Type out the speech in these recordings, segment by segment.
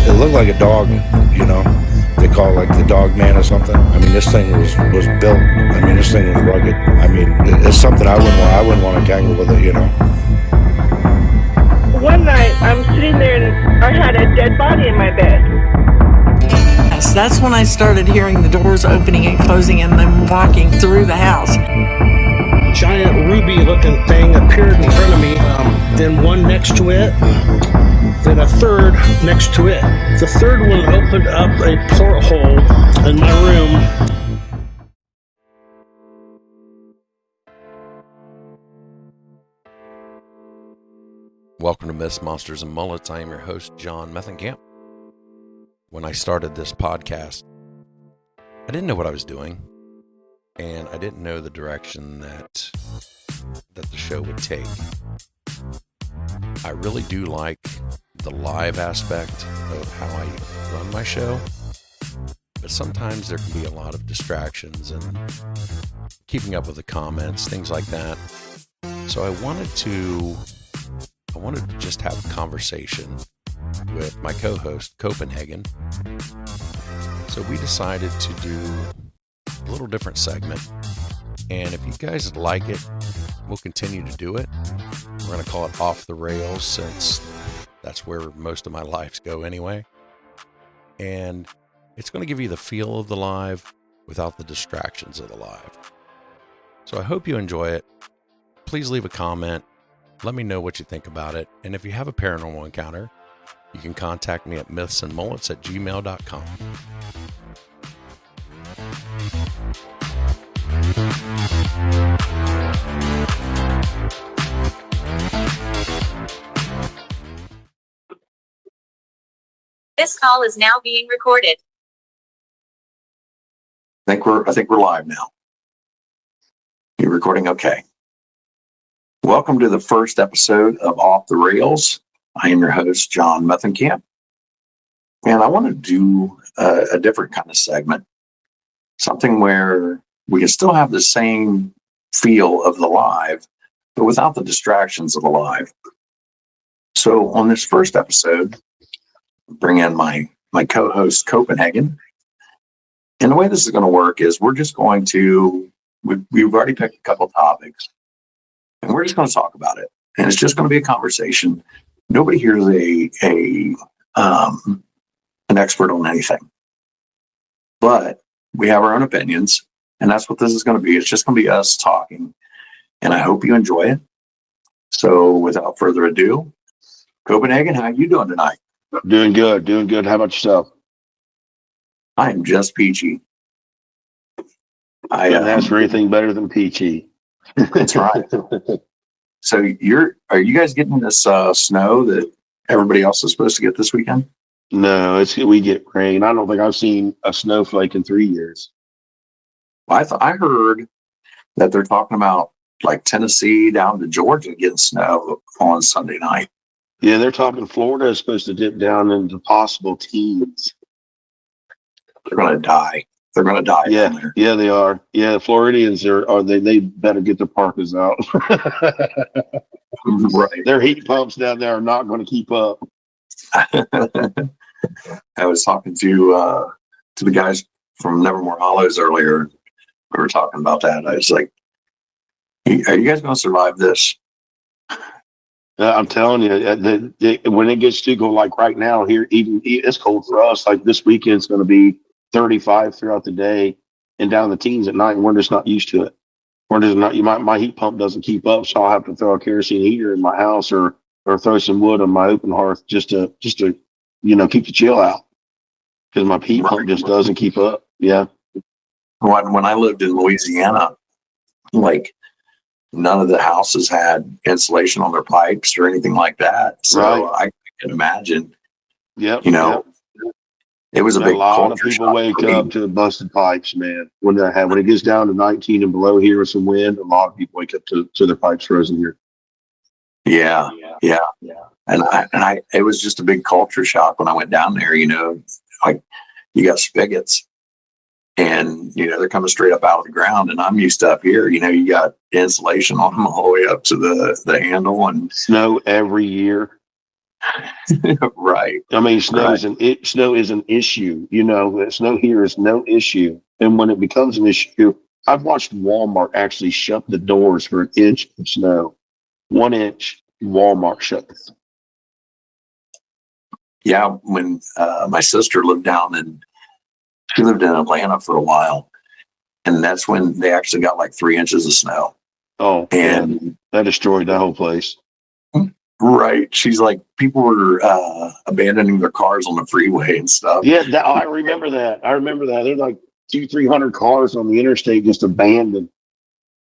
It looked like a dog, They call it like the dog man or something. I mean, this thing was built. I mean, this thing was rugged. I mean, it's something I wouldn't want to tangle with it, One night, I'm sitting there and I had a dead body in my bed. Yes, that's when I started hearing the doors opening and closing and them walking through the house. Giant ruby-looking thing appeared in front of me, then one next to it, then a third next to it. The third one opened up a porthole in my room. Welcome to Myths, Monsters, and Mullets. I am your host, John Methenkamp. When I started this podcast, I didn't know what I was doing, and I didn't know the direction that the show would take. I really do like the live aspect of how I run my show, but sometimes there can be a lot of distractions and keeping up with the comments, things like that. So I wanted to just have a conversation with my co-host, Copenhagen. So we decided to do a little different segment. And if you guys like it, we'll continue to do it. We're going to call it Off the Rails, since that's where most of my lives go anyway. And it's going to give you the feel of the live without the distractions of the live. So I hope you enjoy it. Please leave a comment. Let me know what you think about it. And if you have a paranormal encounter, you can contact me at mythsandmullets@gmail.com. This call is now being recorded. I think we're live now. You're recording? Okay. Welcome to the first episode of Off the Rails. I am your host, John Methenkamp. And I want to do a different kind of segment. Something where we can still have the same feel of the live, but without the distractions of the live. So on this first episode, bring in my co-host, Copenhagen. And the way this is going to work is we're just going to, we've already picked a couple topics, and we're just going to talk about it. And it's just going to be a conversation. Nobody here is an expert on anything. But we have our own opinions, and that's what this is going to be. It's just going to be us talking, and I hope you enjoy it. So without further ado, Copenhagen, how are you doing tonight? Doing good. How about yourself? I am just peachy. I didn't ask for anything better than peachy. That's right. So are you guys getting this snow that everybody else is supposed to get this weekend? No, we get rain. I don't think I've seen a snowflake in 3 years. Well, I heard that they're talking about like Tennessee down to Georgia getting snow on Sunday night. Yeah, they're talking Florida is supposed to dip down into possible teens. They're going to die. They're going to die. Yeah, they are. Yeah, the Floridians they better get their parkas out. Right. Their heat pumps down there are not going to keep up. I was talking to the guys from Nevermore Hollows earlier. We were talking about that. I was like, hey, are you guys going to survive this? I'm telling you, when it gets to go like right now here, even it's cold for us. Like this weekend's going to be 35 throughout the day and down the teens at night. And we're just not used to it. We're just not. My heat pump doesn't keep up, so I'll have to throw a kerosene heater in my house or throw some wood on my open hearth just to keep the chill out, because my heat pump just doesn't keep up. Yeah. When I lived in Louisiana, like none of the houses had insulation on their pipes or anything like that. So right. I can imagine. Yep. It was a big lot of people wake up to the busted pipes, man. When it gets down to 19 and below here with some wind, a lot of people wake up to their pipes frozen here. Yeah. And it was just a big culture shock when I went down there. Like you got spigots, and they're coming straight up out of the ground, and I'm used to up here. You got insulation on them all the way up to the handle, and snow every year. Right. I mean, snow is an issue. Snow here is no issue, and when it becomes an issue, I've watched Walmart actually shut the doors for an inch of snow. 1 inch, Walmart shut. Yeah, when my sister she lived in Atlanta for a while, and that's when they actually got like 3 inches of snow. Oh, and yeah, that destroyed that whole place. Right, she's like, people were abandoning their cars on the freeway and stuff. Yeah, I remember that. There's like 200-300 cars on the interstate just abandoned,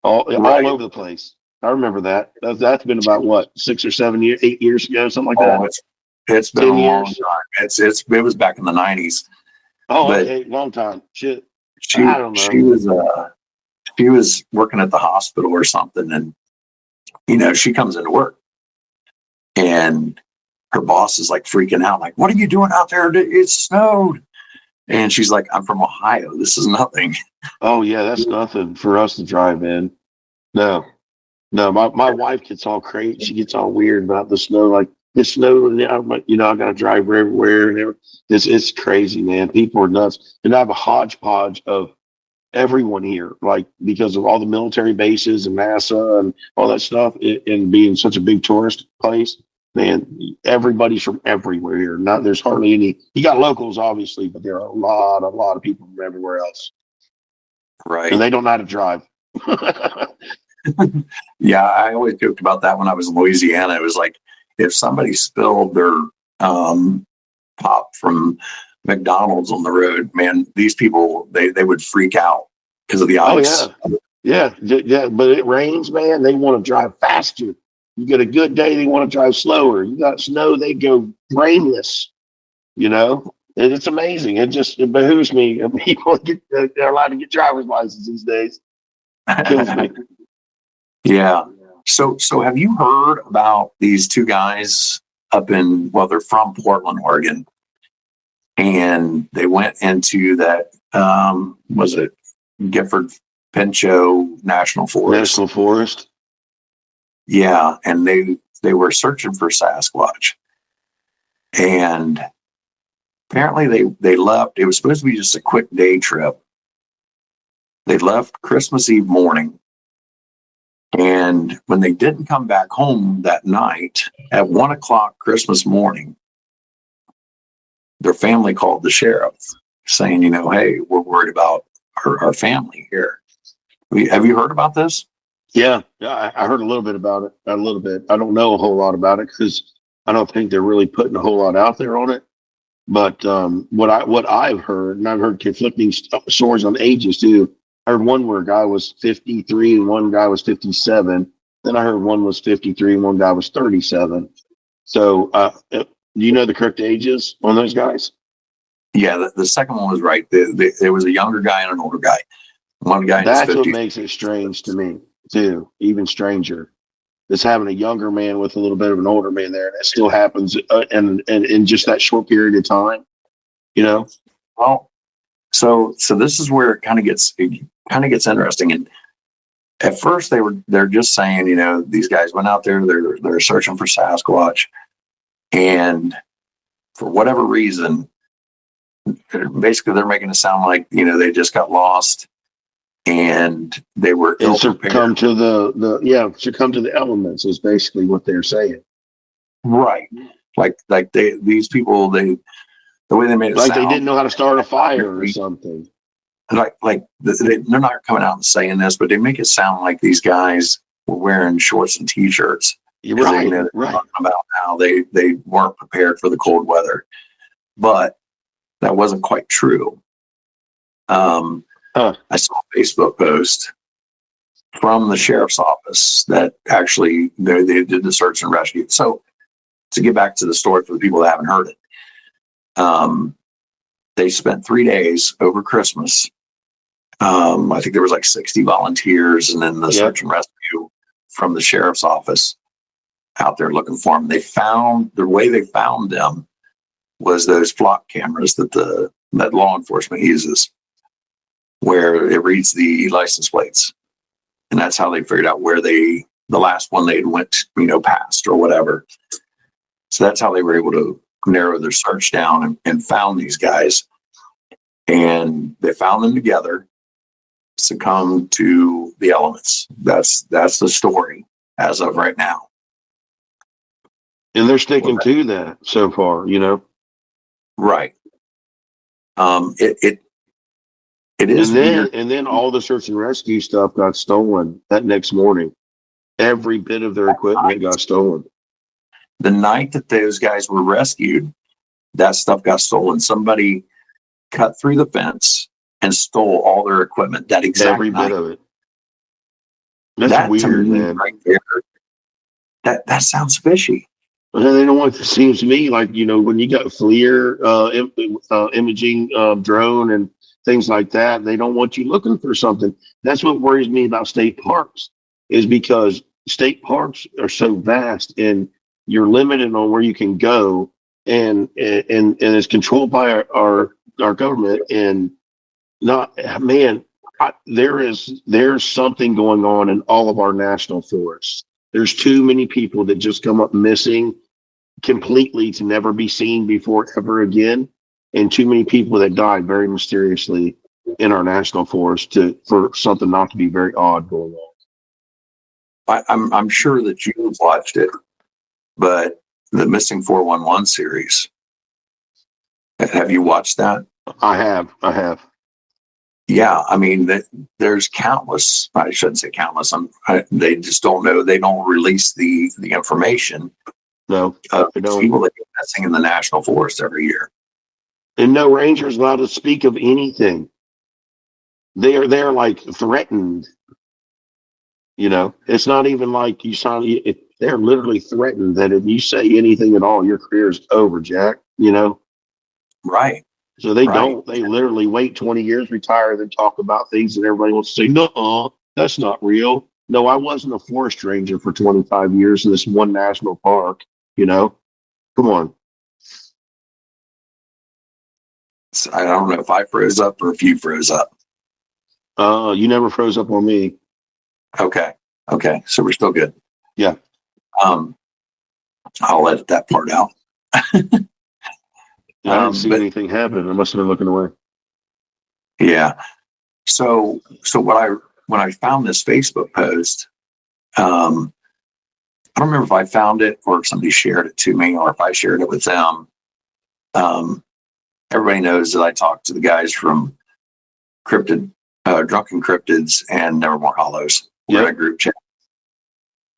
all over the place. I remember that. That's been about what, 6 or 7 years, 8 years ago, something like that. It's been 10 a long years. time. It was back in the 90s. Oh, But okay, long time. Shit. She I don't know. She was working at the hospital or something, and she comes into work, and her boss is like freaking out, like, "What are you doing out there? It snowed." And she's like, "I'm from Ohio. This is nothing." Oh yeah, that's nothing for us to drive in. No. My wife gets all crazy. She gets all weird about the snow. Like the snow, and I'm like, I got to drive her everywhere, and it's crazy, man. People are nuts, and I have a hodgepodge of everyone here, like because of all the military bases and NASA and all that stuff, and being such a big tourist place. Man, everybody's from everywhere here. There's hardly any. You got locals, obviously, but there are a lot of people from everywhere else. Right. And they don't know how to drive. Yeah, I always joked about that when I was in Louisiana. It was like, if somebody spilled their pop from McDonald's on the road, man, these people, they would freak out because of the ice. Oh yeah. But it rains, man. They want to drive faster. You get a good day, they want to drive slower. You got snow, they go brainless. And it's amazing. It behooves me. People they're allowed to get driver's license these days. It kills me. Yeah. So have you heard about these two guys they're from Portland, Oregon, and they went into that, was it Gifford Pinchot National Forest? National Forest. Yeah. And they were searching for Sasquatch. And apparently they left. It was supposed to be just a quick day trip. They left Christmas Eve morning. And when they didn't come back home that night at 1:00 Christmas morning, their family called the sheriff saying, "Hey, we're worried about our family here." Have you heard about this? Yeah, I heard a little bit about it. A little bit. I don't know a whole lot about it because I don't think they're really putting a whole lot out there on it. But what I've heard, and I've heard conflicting stories on ages too. I heard one where a guy was 53 and one guy was 57. Then I heard one was 53 and one guy was 37. So, do you know the correct ages on those guys? Yeah, the second one was right. There was a younger guy and an older guy. One guy in his 50s. That's what makes it strange to me too. Even stranger is having a younger man with a little bit of an older man there. That still happens, and in just that short period of time. Well, so this is where it kind of gets interesting. And at first they're just saying, these guys went out there, they're searching for Sasquatch, and for whatever reason, they're making it sound like they just got lost and they were succumb to succumb to the elements is basically what they're saying. Right. Like these people, the way they made it like sound, they didn't know how to start a fire or something. They're not coming out and saying this, but they make it sound like these guys were wearing shorts and t-shirts. Right. Talking about how they weren't prepared for the cold weather, but that wasn't quite true. I saw a Facebook post from the sheriff's office that actually they did the search and rescue. So to get back to the story for the people that haven't heard it, they spent 3 days over Christmas. I think there was like 60 volunteers, and then the search and rescue from the sheriff's office out there looking for them. The way they found them was those flock cameras that law enforcement uses, where it reads the license plates, and that's how they figured out where the last one they went, past or whatever. So that's how they were able to narrow their search down and found these guys. And they found them together, succumbed to the elements. That's the story as of right now. And they're sticking to that so far, you know. Right. It is weird. And then all the search and rescue stuff got stolen that next morning. Every bit of their equipment got stolen. The night that those guys were rescued, that stuff got stolen. Somebody cut through the fence and stole all their equipment. That exact Every night. bit of it. That's That weird, to me, man. right there. That sounds fishy. Well, they don't want. It seems to me like, you know, when you got FLIR imaging drone and things like that, they don't want you looking for something. That's what worries me about state parks, is because state parks are so vast and you're limited on where you can go, and it's controlled by our government. And not, man, there's something going on in all of our national forests. There's too many people that just come up missing completely to never be seen before ever again, and too many people that die very mysteriously in our national forest for something not to be very odd going on. I'm sure that you've watched it, but the Missing 411 series. Have you watched that? I have. Yeah, I mean, there's countless. I shouldn't say countless. They just don't know. They don't release the information. No, Of they don't. people that get missing in the national forest every year. And no ranger is allowed to speak of anything. They're like threatened. You know, it's not even like you sign. They're literally threatened that if you say anything at all, your career is over, Jack. You know, Right. so they Right. don't. They literally wait 20 years, retire, then talk about things that everybody wants to say. No, that's not real. No, I wasn't a forest ranger for 25 years in this one national park. You know, come on. So I don't know if I froze up or if you froze up. You never froze up on me. Okay. So we're still good. Yeah. I'll edit that part out. I didn't see anything happen. I must have been looking away. Yeah. So when I found this Facebook post, I don't remember if I found it or if somebody shared it to me or if I shared it with them. Everybody knows that I talked to the guys from Drunken Cryptids and Nevermore Hollows. We're in a group chat.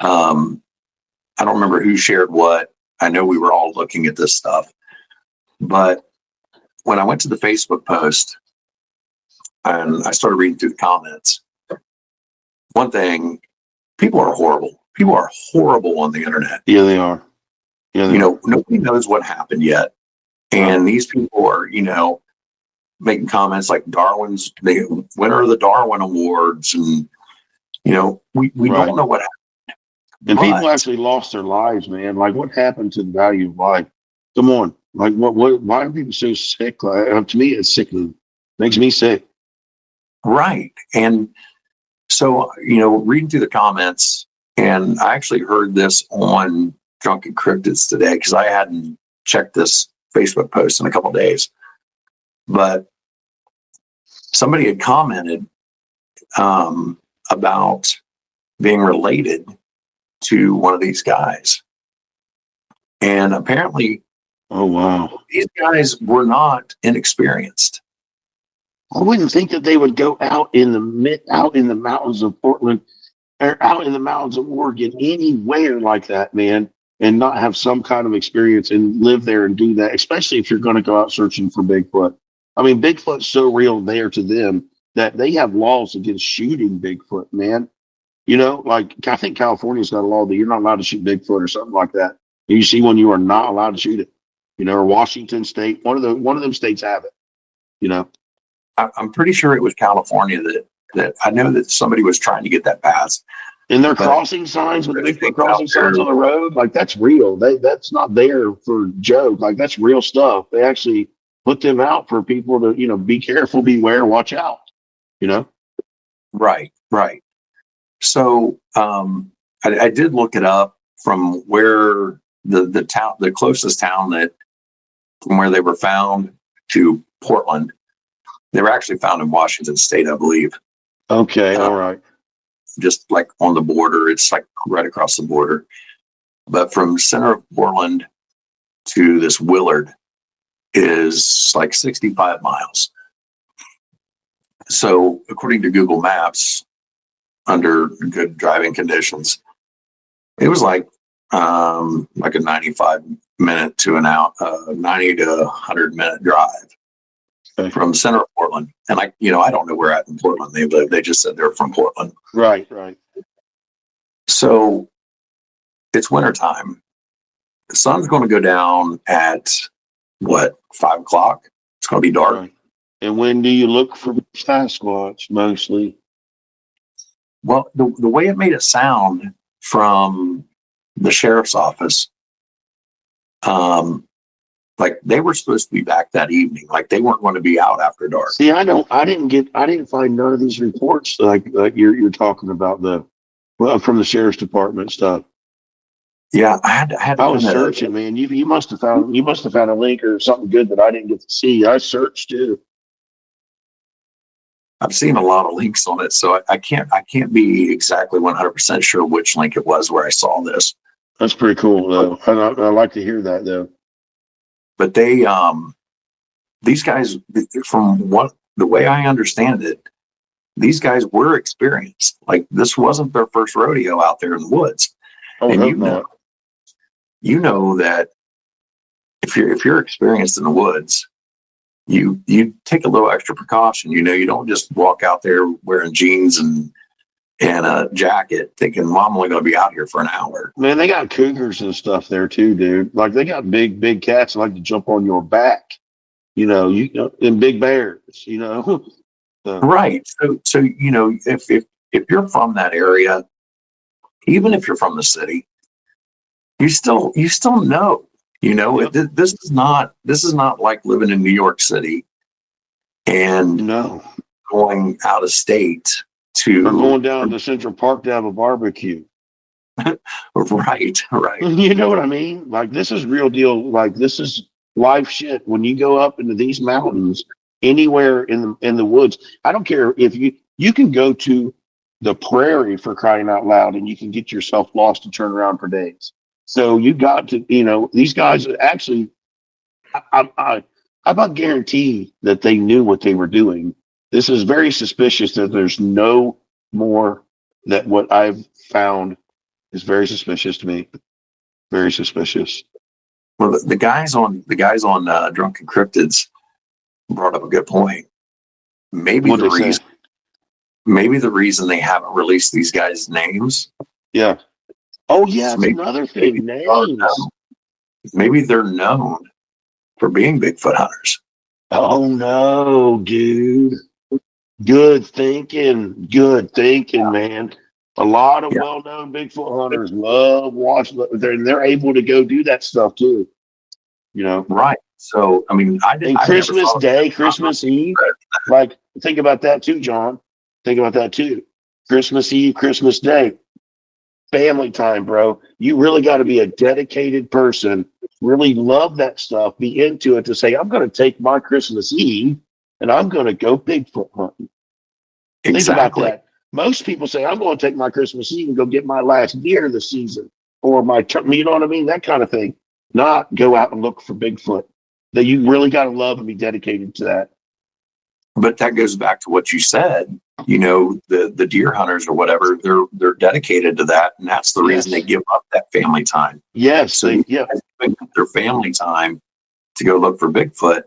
I don't remember who shared what. I know we were all looking at this stuff. But when I went to the Facebook post and I started reading through the comments, one thing, people are horrible. People are horrible on the internet. Yeah, they are. Yeah, You know, nobody knows what happened yet. And these people are, you know, making comments like the winner of the Darwin Awards. And, you know, we don't know what happened. And people actually lost their lives, man. Like, what happened to the value of life? Come on. Like, why are people so sick? Like, to me, it's sickening. Makes me sick. Right. And so, you know, reading through the comments, and I actually heard this on Drunken Cryptids today because I hadn't checked this Facebook post in a couple of days. But somebody had commented about being related to one of these guys. And apparently, oh, wow, these guys were not inexperienced. I wouldn't think that they would go out in the mountains of Portland or out in the mountains of Oregon, anywhere like that, man, and not have some kind of experience and live there and do that, especially if you're going to go out searching for Bigfoot. I mean, Bigfoot's so real there to them that they have laws against shooting Bigfoot, man. You know, like I think California's got a law that you're not allowed to shoot Bigfoot or something like that. And you see when you are not allowed to shoot it, you know, or Washington State, one of them states have it, you know. I'm pretty sure it was California that I know that somebody was trying to get that passed. And their crossing signs with Bigfoot crossing signs on the road, like that's real. That's not there for joke. Like that's real stuff. They actually put them out for people to, you know, be careful, beware, watch out. You know. Right. So I did look it up from where the closest town that from where they were found to Portland, they were actually found in Washington State, I believe. Okay, all right. Just like on the border, it's like right across the border. But from center of Portland to this Willard is like 65 miles. So according to Google Maps, under good driving conditions, it was like a 95-minute to an hour, 90 to 100-minute drive from center of Portland. And I don't know where at in Portland they live. They just said they're from Portland. Right. So it's wintertime. The sun's going to go down at 5 o'clock? It's going to be dark. Right. And when do you look for Sasquatch mostly? Well, the way it made it sound from the sheriff's office, like they were supposed to be back that evening. Like they weren't going to be out after dark. See, I didn't find none of these reports like you're talking about from the sheriff's department stuff. Yeah, I was searching, man. You must have found a link or something good that I didn't get to see. I searched too. I've seen a lot of links on it, so I can't be exactly 100% sure which link it was where I saw this. That's pretty cool, though. I like to hear that, though. But these guys, from the way I understand it, these guys were experienced. Like this wasn't their first rodeo out there in the woods. Oh, and you know that if you're experienced in the woods, you take a little extra precaution. You don't just walk out there wearing jeans and a jacket thinking, well, I'm only going to be out here for an hour. Man, they got cougars and stuff there too, dude. Like they got big cats that like to jump on your back, and big bears, So. Right. So if you're from that area, even if you're from the city, you still know. Yep. This is not like living in New York City and going out of state or going down to Central Park to have a barbecue. Right. You know what I mean? Like this is real deal. Like this is life shit. When you go up into these mountains, anywhere in the woods, I don't care if you can go to the prairie for crying out loud, and you can get yourself lost and turn around for days. So you got to, these guys actually, I about guarantee that they knew what they were doing. This is very suspicious that there's no more that what I've found is very suspicious to me. Very suspicious. Well, the guys on Drunken Cryptids brought up a good point. Maybe the reason they haven't released these guys' names. Yeah. Oh yeah, that's another thing. Names. Maybe they're known for being Bigfoot hunters. Oh no, dude. Good thinking, man. A lot of well-known Bigfoot hunters love watching. They're able to go do that stuff too. Right. So I mean, Christmas Day, Christmas Eve. Like think about that too, John. Think about that too. Christmas Eve, Christmas Day. Family time, bro. You really got to be a dedicated person, really love that stuff, be into it to say, I'm going to take my Christmas Eve and I'm going to go Bigfoot hunting. Exactly. Think about that. Most people say, I'm going to take my Christmas Eve and go get my last deer of the season or you know what I mean? That kind of thing. Not go out and look for Bigfoot. That you really got to love and be dedicated to that. But that goes back to what you said. The deer hunters or whatever, they're dedicated to that, and that's the reason they give up that family time. Yes, so their family time to go look for Bigfoot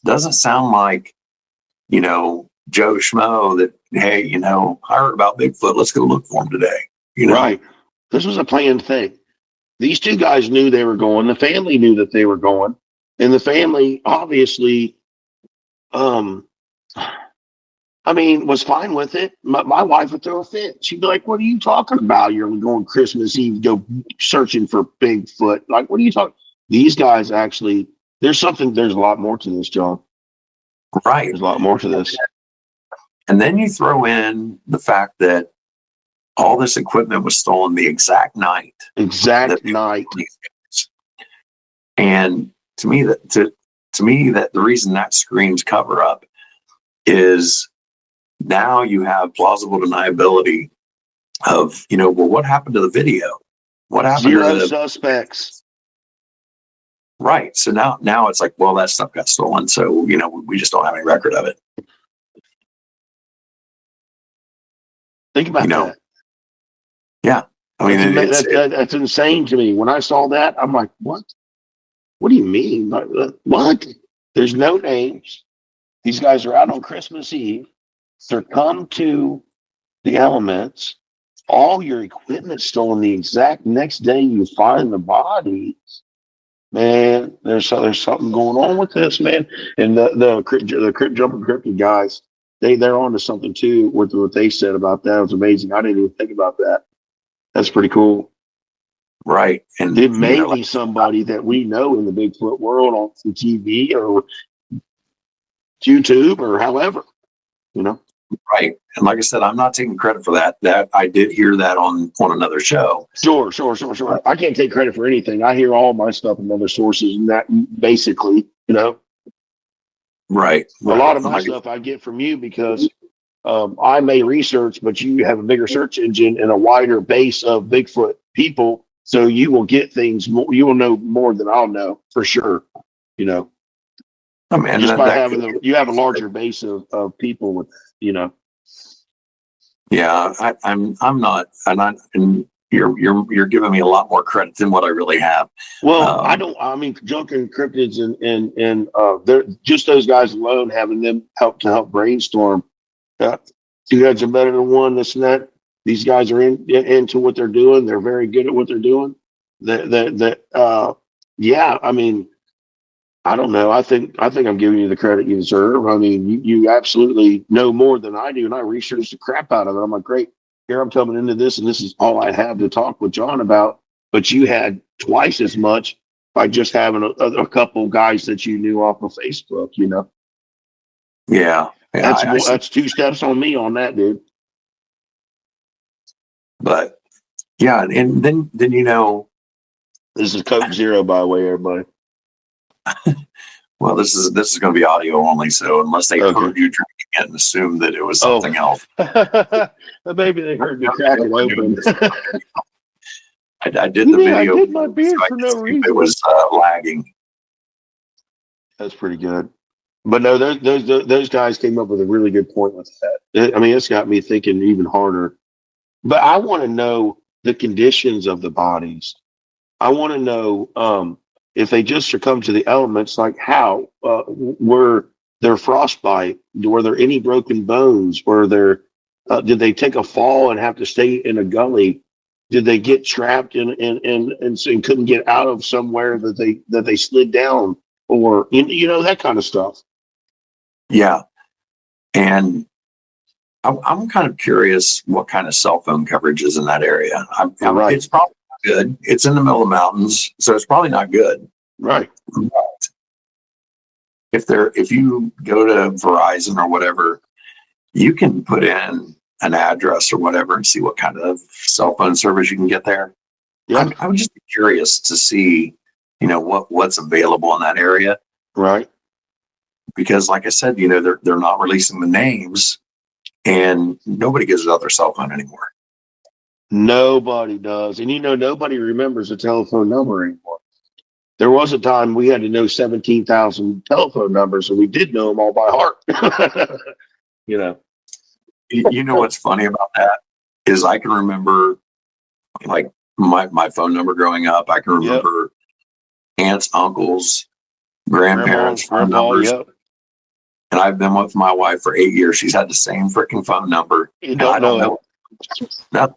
doesn't sound like Joe Schmo that, hey, I heard about Bigfoot, let's go look for him today. Right. This was a planned thing. These two guys knew they were going. The family knew that they were going, and the family obviously, was fine with it. My wife would throw a fit. She'd be like, what are you talking about? You're going Christmas Eve, go searching for Bigfoot. Like, what are you talking? These guys actually, there's a lot more to this, John. Right. There's a lot more to this. And then you throw in the fact that all this equipment was stolen the exact night. And to me, that the reason that screams cover up is now you have plausible deniability of, well, what happened to the video? What happened Zero to the suspects. right? So now it's like, well, that stuff got stolen, so we just don't have any record of it. Think about that. Yeah, I mean, that's insane to me. When I saw that, I'm like, what? What do you mean? What? There's no names. These guys are out on Christmas Eve. They're come to the elements. All your equipment stolen the exact next day you find the bodies. Man, there's something going on with this, man. And the crypt jumping cryptid guys, they're onto something too with what they said about that. It was amazing. I didn't even think about that. That's pretty cool. Right. And it may be somebody that we know in the Bigfoot world on TV or YouTube or however, Right. And like I said, I'm not taking credit for that. That I did hear that on another show. Sure. I can't take credit for anything. I hear all my stuff from other sources, and that basically, Right. A lot of my stuff I get from you because I may research, but you have a bigger search engine and a wider base of Bigfoot people. So you will get things more, you will know more than I'll know for sure. Oh, man, just by having you have a larger base of people with, Yeah, I'm not, and you're giving me a lot more credit than what I really have. Well, I mean, junking cryptids and they're just those guys alone, having them help brainstorm. Two heads are better than one, this and that. These guys are into what they're doing. They're very good at what they're doing. Yeah, I mean, I don't know. I think I'm giving you the credit you deserve. I mean, you absolutely know more than I do, and I researched the crap out of it. I'm like, great, here I'm coming into this, and this is all I have to talk with John about. But you had twice as much by just having a couple guys that you knew off of Facebook. Yeah, that's 2 steps on me on that, dude. But yeah, and then this is Coke Zero, by the way, everybody. Well, this is going to be audio only, so unless they heard you drinking it and assume that it was something else. Maybe they heard you crack it open. I did the video. I did my beard for no reason. It was lagging. That's pretty good. But no, those guys came up with a really good point with that. I mean, it's got me thinking even harder. But I want to know the conditions of the bodies. I want to know if they just succumb to the elements, like how were there frostbite? Were there any broken bones? Were there? Did they take a fall and have to stay in a gully? Did they get trapped and couldn't get out of somewhere that they slid down, or that kind of stuff? Yeah, and I'm kind of curious what kind of cell phone coverage is in that area. Right. It's probably not good. It's in the middle of the mountains, so it's probably not good. Right. But if you go to Verizon or whatever, you can put in an address or whatever and see what kind of cell phone service you can get there. Yeah. I would just be curious to see, what's available in that area. Right. Because like I said, they're not releasing the names and nobody gives out their cell phone anymore. Nobody does. And nobody remembers a telephone number anymore. There was a time we had to know 17,000 telephone numbers, and we did know them all by heart. You know what's funny about that is I can remember like my phone number growing up. I can remember aunts, uncles, grandparents' phone numbers. Yep. And I've been with my wife for 8 years. She's had the same freaking phone number. You don't know it. No.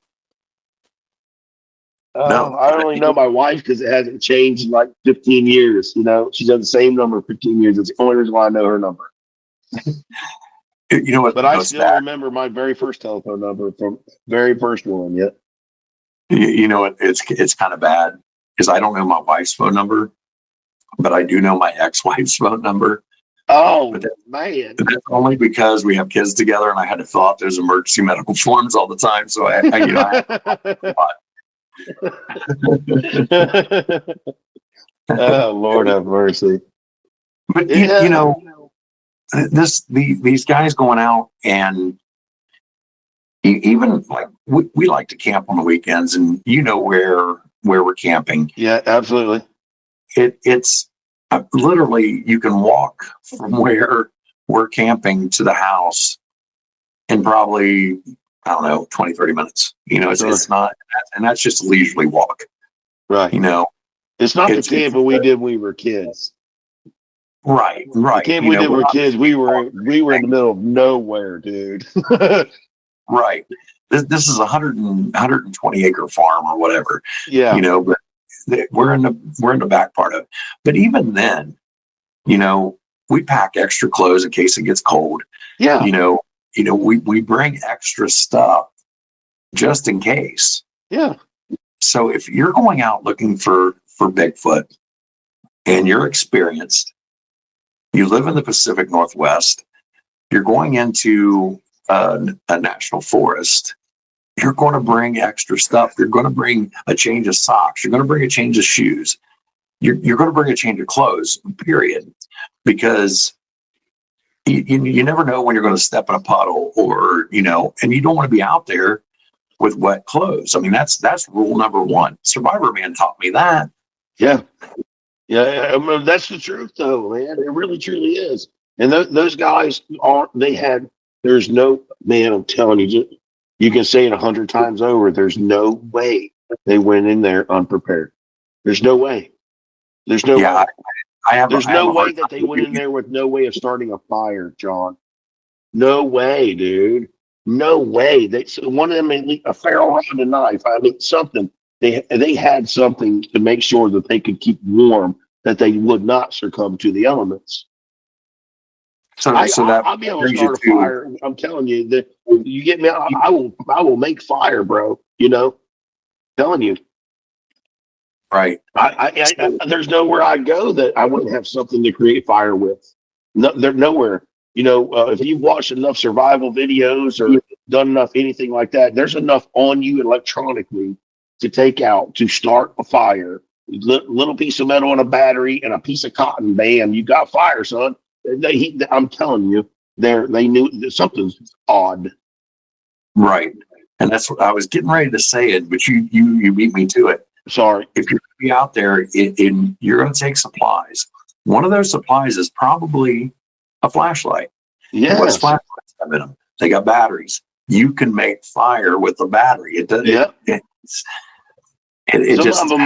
No. I only know my wife because it hasn't changed in like 15 years. She's had the same number for 15 years. It's the only reason why I know her number. What? But I still remember my very first telephone number from very first one. Yeah. You know what? It's kind of bad because I don't know my wife's phone number, but I do know my ex-wife's phone number. Oh, man. That's only because we have kids together and I had to fill out those emergency medical forms all the time. So I Oh, Lord have mercy. But Yeah. you know, these guys going out and even like we like to camp on the weekends, and where we're camping. Yeah, absolutely. It's literally you can walk from where we're camping to the house in probably, I don't know, 20, 30 minutes. Sure. It's not, and that's just a leisurely walk. Right. It's not the camping we did when we were kids. Right. The camp we did when we were kids, we were in the middle of nowhere, dude. Right. This is 120 acre farm or whatever. Yeah. But we're in the back part of it. But even then, we pack extra clothes in case it gets cold. Yeah. We bring extra stuff just in case. Yeah. So if you're going out looking for Bigfoot and you're experienced, you live in the Pacific Northwest, you're going into a national forest, you're going to bring extra stuff. You're going to bring a change of socks. You're going to bring a change of shoes. You're going to bring a change of clothes, period. Because you never know when you're going to step in a puddle and you don't want to be out there with wet clothes. I mean, that's rule number one. Survivor Man taught me that. Yeah. Yeah. I mean, that's the truth, though, man. It really, truly is. And those guys there's no, man, I'm telling you, you can say it 100 times over. There's no way they went in there unprepared. There's no way. There's no way. There's no way that they went in there with no way of starting a fire, John. No way, dude. No way. One of them, a ferrule rod, a knife. I mean, something. They had something to make sure that they could keep warm, that they would not succumb to the elements. I'll be able to start a fire. I'm telling you that you get me. I will make fire, bro. Telling you. Right. There's nowhere I'd go that I wouldn't have something to create fire with. No, there's nowhere. If you've watched enough survival videos or done enough anything like that, there's enough on you electronically to take out to start a fire. Little piece of metal and a battery and a piece of cotton. Bam, you got fire, son. I'm telling you, they knew that something's odd. Right. And that's what I was getting ready to say it, but you beat me to it. Sorry. If you're going to be out there, you're going to take supplies. One of those supplies is probably a flashlight. Yes. What's flashlights have in them? They got batteries. You can make fire with the battery. It does. Yeah.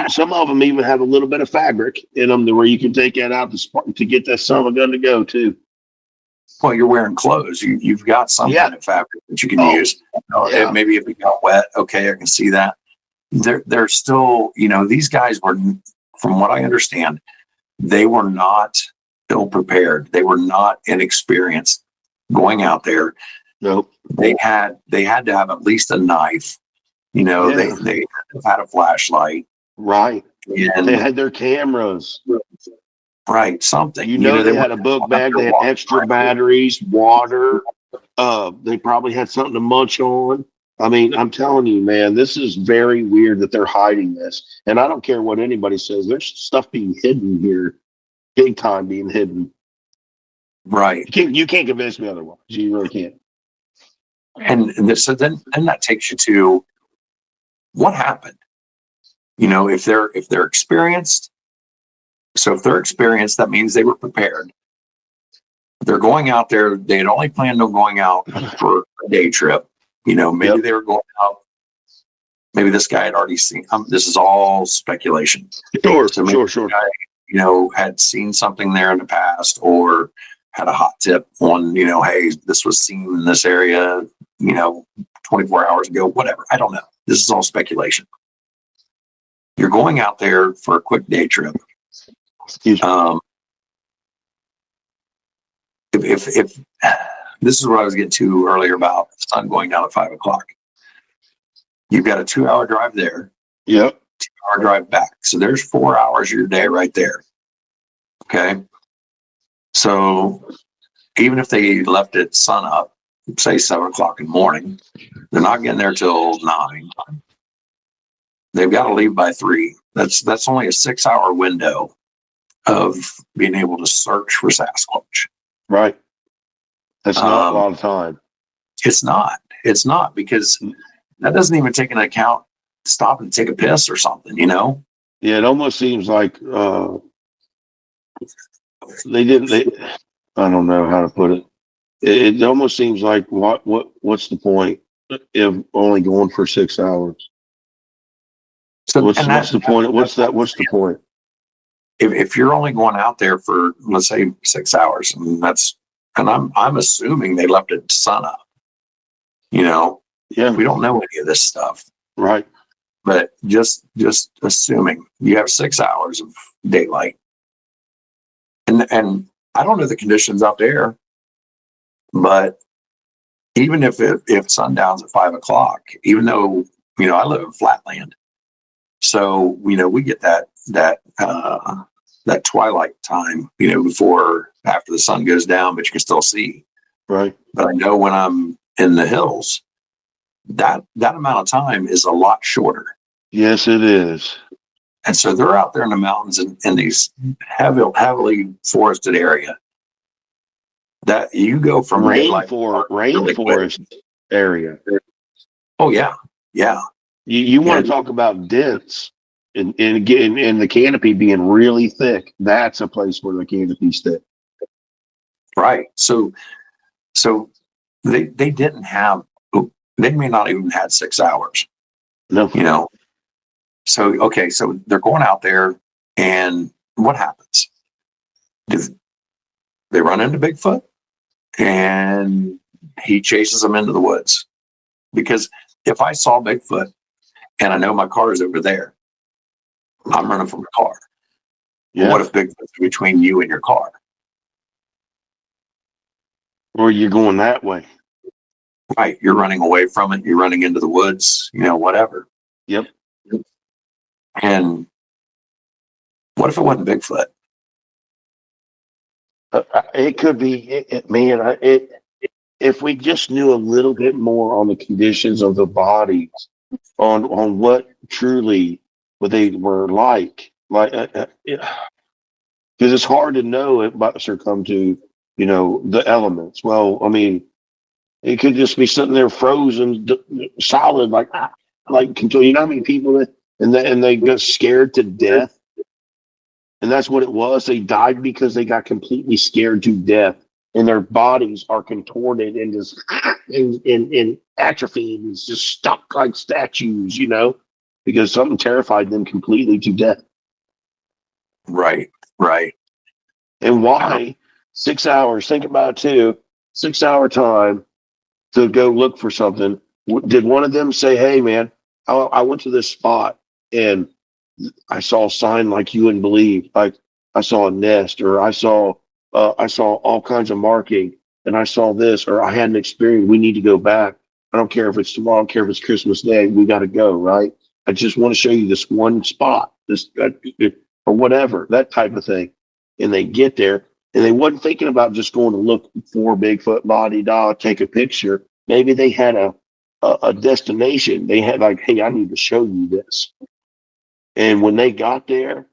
Some of them even have a little bit of fabric in them where you can take that out to get that son of a gun to go too. Well, you're wearing clothes. You've got some kind of fabric that you can use. Maybe if it got wet, okay, I can see that. They're still, these guys were, from what I understand, they were not ill prepared. They were not inexperienced going out there. Nope. They had to have at least a knife. They had a flashlight. Right. And they had their cameras. Right. Something. They had a book bag. They had extra batteries, water. They probably had something to munch on. I mean, I'm telling you, man, this is very weird that they're hiding this. And I don't care what anybody says. There's stuff being hidden here. Big time being hidden. Right. You can't convince me otherwise. You really can't. And so then that takes you to what happened. If they're experienced. So if they're experienced, that means they were prepared. They're going out there. They had only planned on going out for a day trip. Maybe they were going out. Maybe this guy had already seen. This is all speculation. Sure. Guy, had seen something there in the past, or had a hot tip on, hey, this was seen in this area, 24 hours ago. Whatever. I don't know. This is all speculation. You're going out there for a quick day trip. If this is what I was getting to earlier about the sun going down at 5 o'clock, you've got a 2-hour drive there. Yep. 2-hour drive back. So there's 4 hours of your day right there. Okay. So even if they left at sun up, say 7 o'clock in the morning, they're not getting there till 9. They've got to leave by 3. That's only a 6-hour window of being able to search for Sasquatch. Right. That's not a lot of time. It's not. It's not, because that doesn't even take into account stop and take a piss or something, you know? Yeah, it almost seems like I don't know how to put it. It almost seems like what's the point if only going for 6 hours? So What's the point? What's the point? If you're only going out there for, let's say, 6 hours, and I'm assuming they left at sun up, you know? Yeah. We don't know any of this stuff. Right. But just assuming you have 6 hours of daylight, and I don't know the conditions out there, but even if sundown's at 5 o'clock, even though I live in flatland, so we get that twilight time, before after the sun goes down, but you can still see. Right. But I know when I'm in the hills, that amount of time is a lot shorter. Yes, it is. And so they're out there in the mountains in these heavily forested area that you go from rainforest area. Oh yeah. Yeah. You want to talk about dense and the canopy being really thick. That's a place where the canopy's thick. Right. So they didn't have, they may not even had 6 hours. No. So, okay. So they're going out there, and what happens? They run into Bigfoot, and he chases them into the woods. Because if I saw Bigfoot and I know my car is over there, I'm running from the car. Yeah. What if Bigfoot's between you and your car? Or you're going that way. Right. You're running away from it. You're running into the woods, whatever. Yep. And what if it wasn't Bigfoot? It could be, man. If we just knew a little bit more on the conditions of the bodies, on what truly what they were like because it's hard to know it must succumb to the elements. Well, I mean, it could just be sitting there frozen, solid, like control. You know how many people that and they got scared to death. And that's what it was. They died because they got completely scared to death, and their bodies are contorted and just in atrophied and just stuck like statues, because something terrified them completely to death. Right. And why 6 hours? Think about it too. 6 hour time to go look for something. Did one of them say, "Hey, man, I went to this spot and I saw a sign like you wouldn't believe. Like I saw a nest, or I saw all kinds of marking, and I saw this, or I had an experience. We need to go back. I don't care if it's tomorrow. I don't care if it's Christmas Day. We got to go, right? I just want to show you this one spot, or whatever, that type of thing." And they get there, and they wasn't thinking about just going to look for Bigfoot, body, dog, take a picture. Maybe they had a destination. They had like, "Hey, I need to show you this." And when they got there,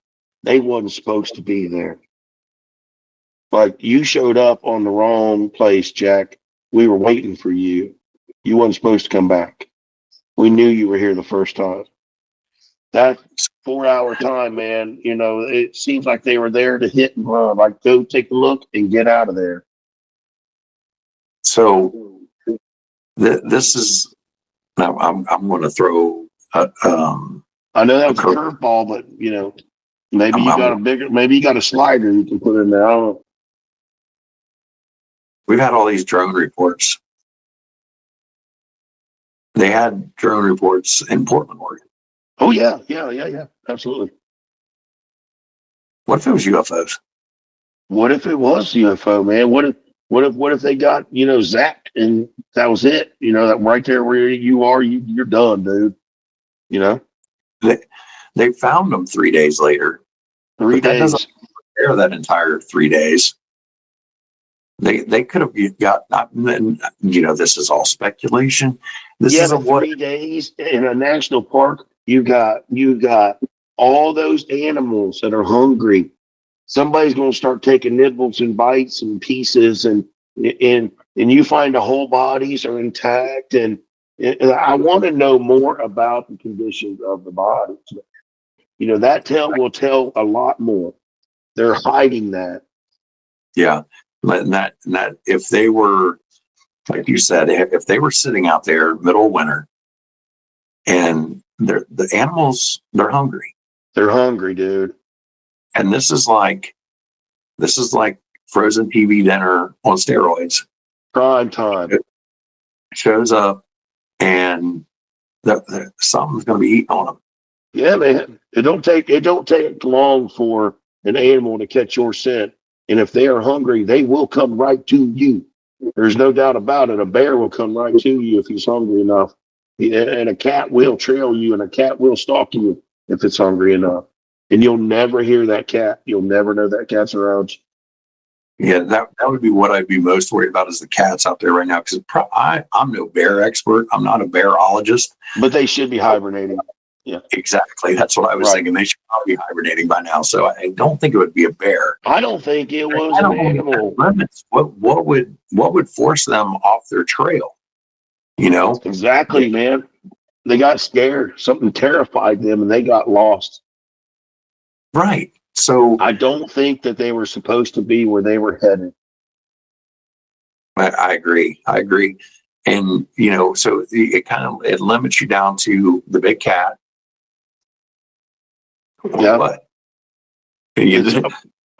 they wasn't supposed to be there. Like, you showed up on the wrong place, Jack. We were waiting for you. You wasn't supposed to come back. We knew you were here the first time. That 4 hour time, man, it seems like they were there to hit and run. Like, go take a look and get out of there. So this is now I'm going to throw I know that was a curveball, but maybe you got a slider you can put in there. I don't know. We've had all these drone reports. They had drone reports in Portland, Oregon. Oh yeah, absolutely. What if it was UFOs? What if it was UFO, man? What if they got zapped and that was it? That right there where you are, you're done, dude. They found them 3 days later. 3 days. That doesn't prepare that entire 3 days. They could have got. This is all speculation. This is 3 days in a national park. You got all those animals that are hungry Somebody's going to start taking nibbles and bites and pieces, and you find the whole bodies are intact. And I want to know more about the conditions of the bodies. That will tell a lot more. They're hiding that. Yeah. And that if they were, like you said, if they were sitting out there middle of winter and the animals, they're hungry. They're hungry, dude. And this is like frozen TV dinner on steroids. Prime time. It shows up and something's going to be eating on them. Yeah, man. It don't take long for an animal to catch your scent. And if they are hungry, they will come right to you. There's no doubt about it. A bear will come right to you if he's hungry enough. And a cat will trail you, and a cat will stalk you if it's hungry enough. And you'll never hear that cat. You'll never know that cat's around you. Yeah, that would be what I'd be most worried about is the cats out there right now. Because I'm no bear expert. I'm not a bearologist. But they should be hibernating. Yeah, exactly. That's what I was thinking. They should probably be hibernating by now. So I don't think it would be a bear. I don't think it was an animal. What would force them off their trail? Exactly, man. They got scared. Something terrified them, and they got lost. Right. So I don't think that they were supposed to be where they were headed. I agree. And so it limits you down to the big cat. Yeah. But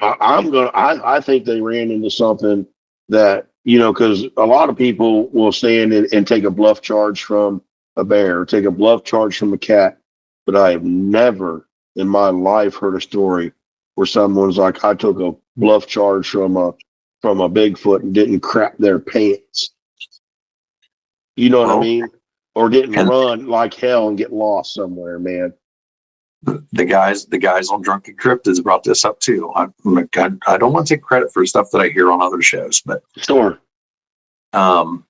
I think they ran into something that, because a lot of people will stand and take a bluff charge from a bear, or take a bluff charge from a cat. But I have never in my life heard a story where someone's like, I took a bluff charge from a Bigfoot and didn't crap their pants. You know what I mean? Or didn't run like hell and get lost somewhere, man. The guys on Drunken Cryptids brought this up too. I don't want to take credit for stuff that I hear on other shows, but sure. But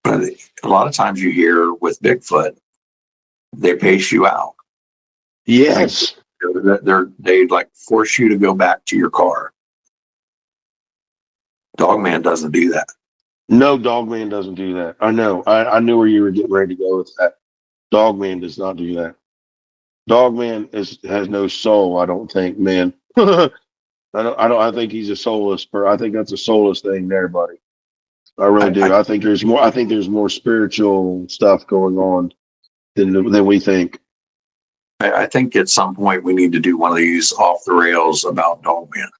a lot of times you hear with Bigfoot, they pace you out. Yes. They like force you to go back to your car. Dogman doesn't do that. No, Dogman doesn't do that. I know. I knew where you were getting ready to go with that. Dogman does not do that. Dogman has no soul, I don't think, man. I think he's a soulless person. I think that's a soulless thing there, buddy. I really do. I think there's more spiritual stuff going on than we think. I think at some point we need to do one of these off the rails about Dogman.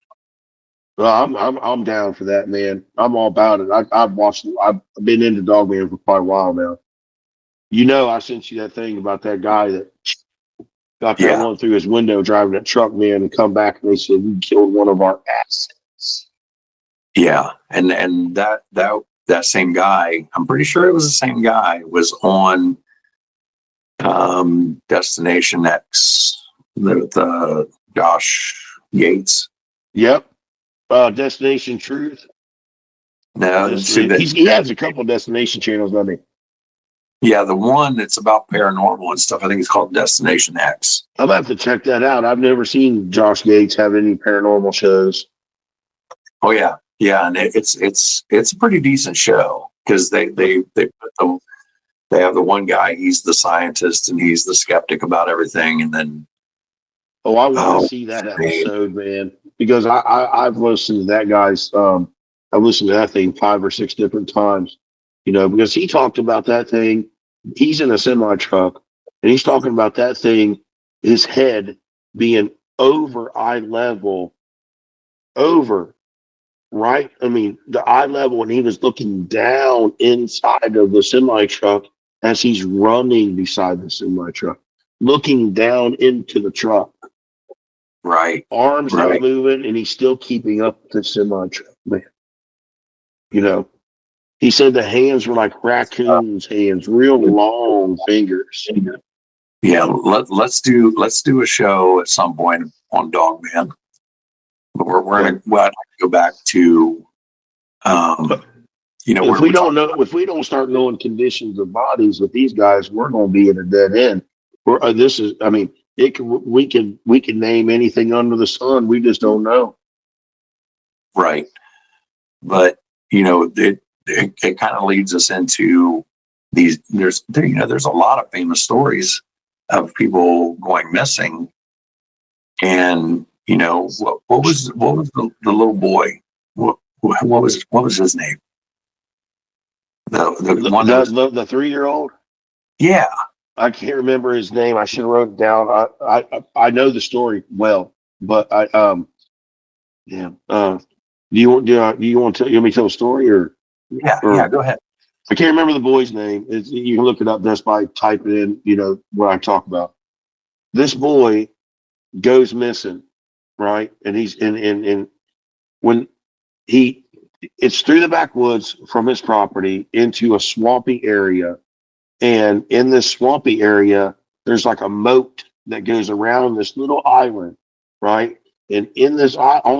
Well, I'm down for that, man. I'm all about it. I've been into Dogman for quite a while now. I sent you that thing about that guy that got that one through his window driving that truck, man, and come back and they said we killed one of our assets. Yeah, and that same guy, I'm pretty sure it was the same guy, was on Destination X with Josh Yates. Yep. Destination Truth. No, he has a couple of destination channels, doesn't he? Yeah, the one that's about paranormal and stuff, I think it's called Destination X. I'm gonna have to check that out. I've never seen Josh Gates have any paranormal shows. Oh yeah, and it's a pretty decent show because they have the one guy, he's the scientist and he's the skeptic about everything, and then I want to see that episode, man, because I've listened to that guy's. I've listened to that thing 5 or 6 different times, because he talked about that thing. He's in a semi truck and he's talking about that thing, his head being over eye level, right? I mean, the eye level, and he was looking down inside of the semi truck as he's running beside the semi truck, looking down into the truck. Right. Arms not moving, and he's still keeping up with the semi truck, man. He said the hands were like raccoons' hands, real long fingers. Yeah, let's do a show at some point on Dogman. But I'd like to go back to if we don't start knowing conditions of bodies with these guys, we're going to be at a dead end. we can name anything under the sun. We just don't know. Right. But, it kind of leads us into there's a lot of famous stories of people going missing. And, what was the little boy? What was his name? The one that was, The 3-year-old. yeah. I can't remember his name. I should have wrote it down. I know the story well, but yeah. Do you want me to tell a story or? Yeah, go ahead. I can't remember the boy's name. You can look it up just by typing in, what I talk about. This boy goes missing, right? And he's in when it's through the backwoods from his property into a swampy area. And in this swampy area, there's like a moat that goes around this little island, right? And on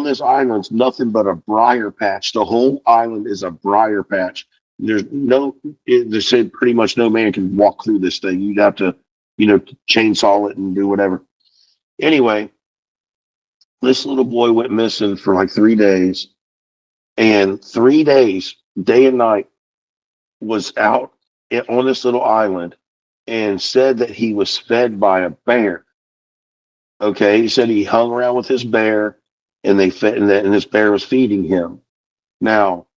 this island, it's nothing but a briar patch. The whole island is a briar patch. They said pretty much no man can walk through this thing. You'd have to, chainsaw it and do whatever. Anyway, this little boy went missing for like 3 days. And 3 days, day and night, was out on this little island and said that he was fed by a bear. Okay, he said he hung around with his bear and and this bear was feeding him. Now,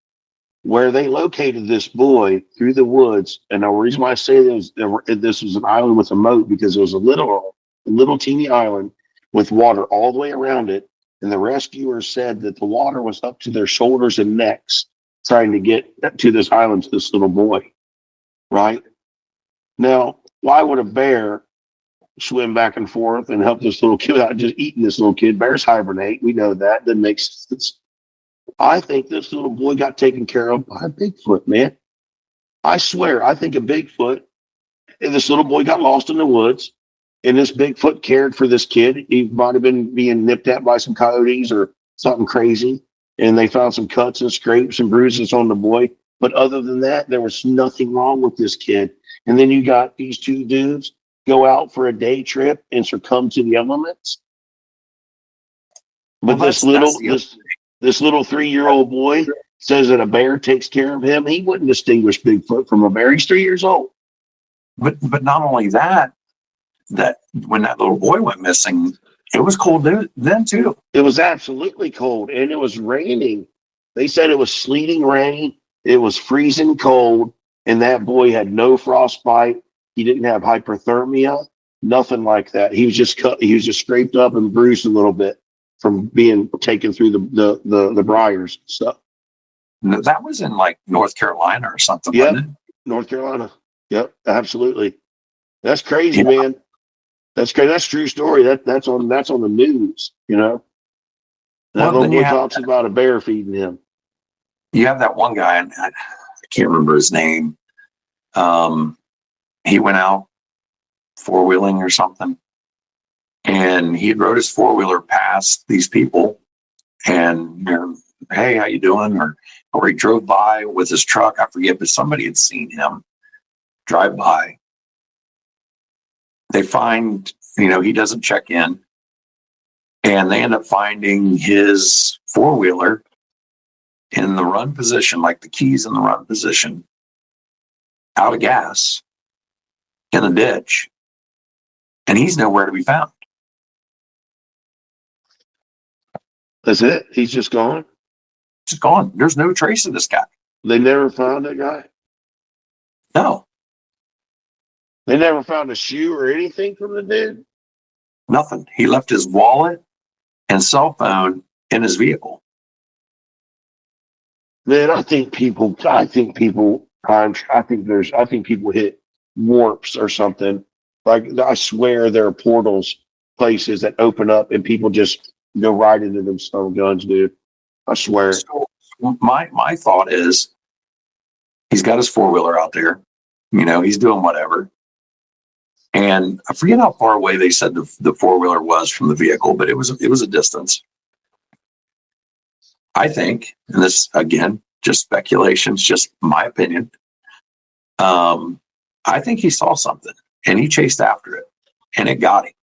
where they located this boy through the woods, and the reason why I say this was an island with a moat because it was a little teeny island with water all the way around it, and the rescuers said that the water was up to their shoulders and necks trying to get to this island to this little boy. Right? Now, why would a bear swim back and forth and help this little kid without just eating this little kid? Bears hibernate. We know that. That makes sense. I think this little boy got taken care of by a Bigfoot, man. I swear, I think a Bigfoot, and this little boy got lost in the woods, and this Bigfoot cared for this kid. He might have been being nipped at by some coyotes or something crazy, and they found some cuts and scrapes and bruises on the boy. But other than that, there was nothing wrong with this kid. And then you got these two dudes go out for a day trip and succumb to the elements. But this little 3-year-old boy says that a bear takes care of him. He wouldn't distinguish Bigfoot from a bear. He's 3 years old. But not only that when that little boy went missing, it was cold then too. It was absolutely cold, and it was raining. They said it was sleeting rain. It was freezing cold, and that boy had no frostbite. He didn't have hypothermia, nothing like that. He was just scraped up and bruised a little bit from being taken through the briars and stuff. That was in like North Carolina or something, Yep. wasn't it? North Carolina. Yep, absolutely. That's crazy, man. That's crazy. That's a true story. That's on the news, That little boy talks about a bear feeding him. You have that one guy, and I can't remember his name. He went out 4-wheeling or something, and he rode his 4-wheeler past these people, and hey, how you doing? Or he drove by with his truck. I forget, but somebody had seen him drive by. They find, he doesn't check in, and they end up finding his 4-wheeler in the run position, like the keys in the run position, out of gas in the ditch, and he's nowhere to be found. That's it. He's just gone. Just gone. There's no trace of this guy. They never found that guy. No, They never found a shoe or anything from the dude. nothing. He left his wallet and cell phone in his vehicle. Man, I think people hit warps or something. Like, I swear there are portals, places that open up and people just go right into them stone guns, dude. I swear. So my thought is, he's got his 4-wheeler out there. He's doing whatever. And I forget how far away they said the 4-wheeler was from the vehicle, but it was a distance. I think, and this again, just speculations, just my opinion. I think he saw something and he chased after it, and it got him.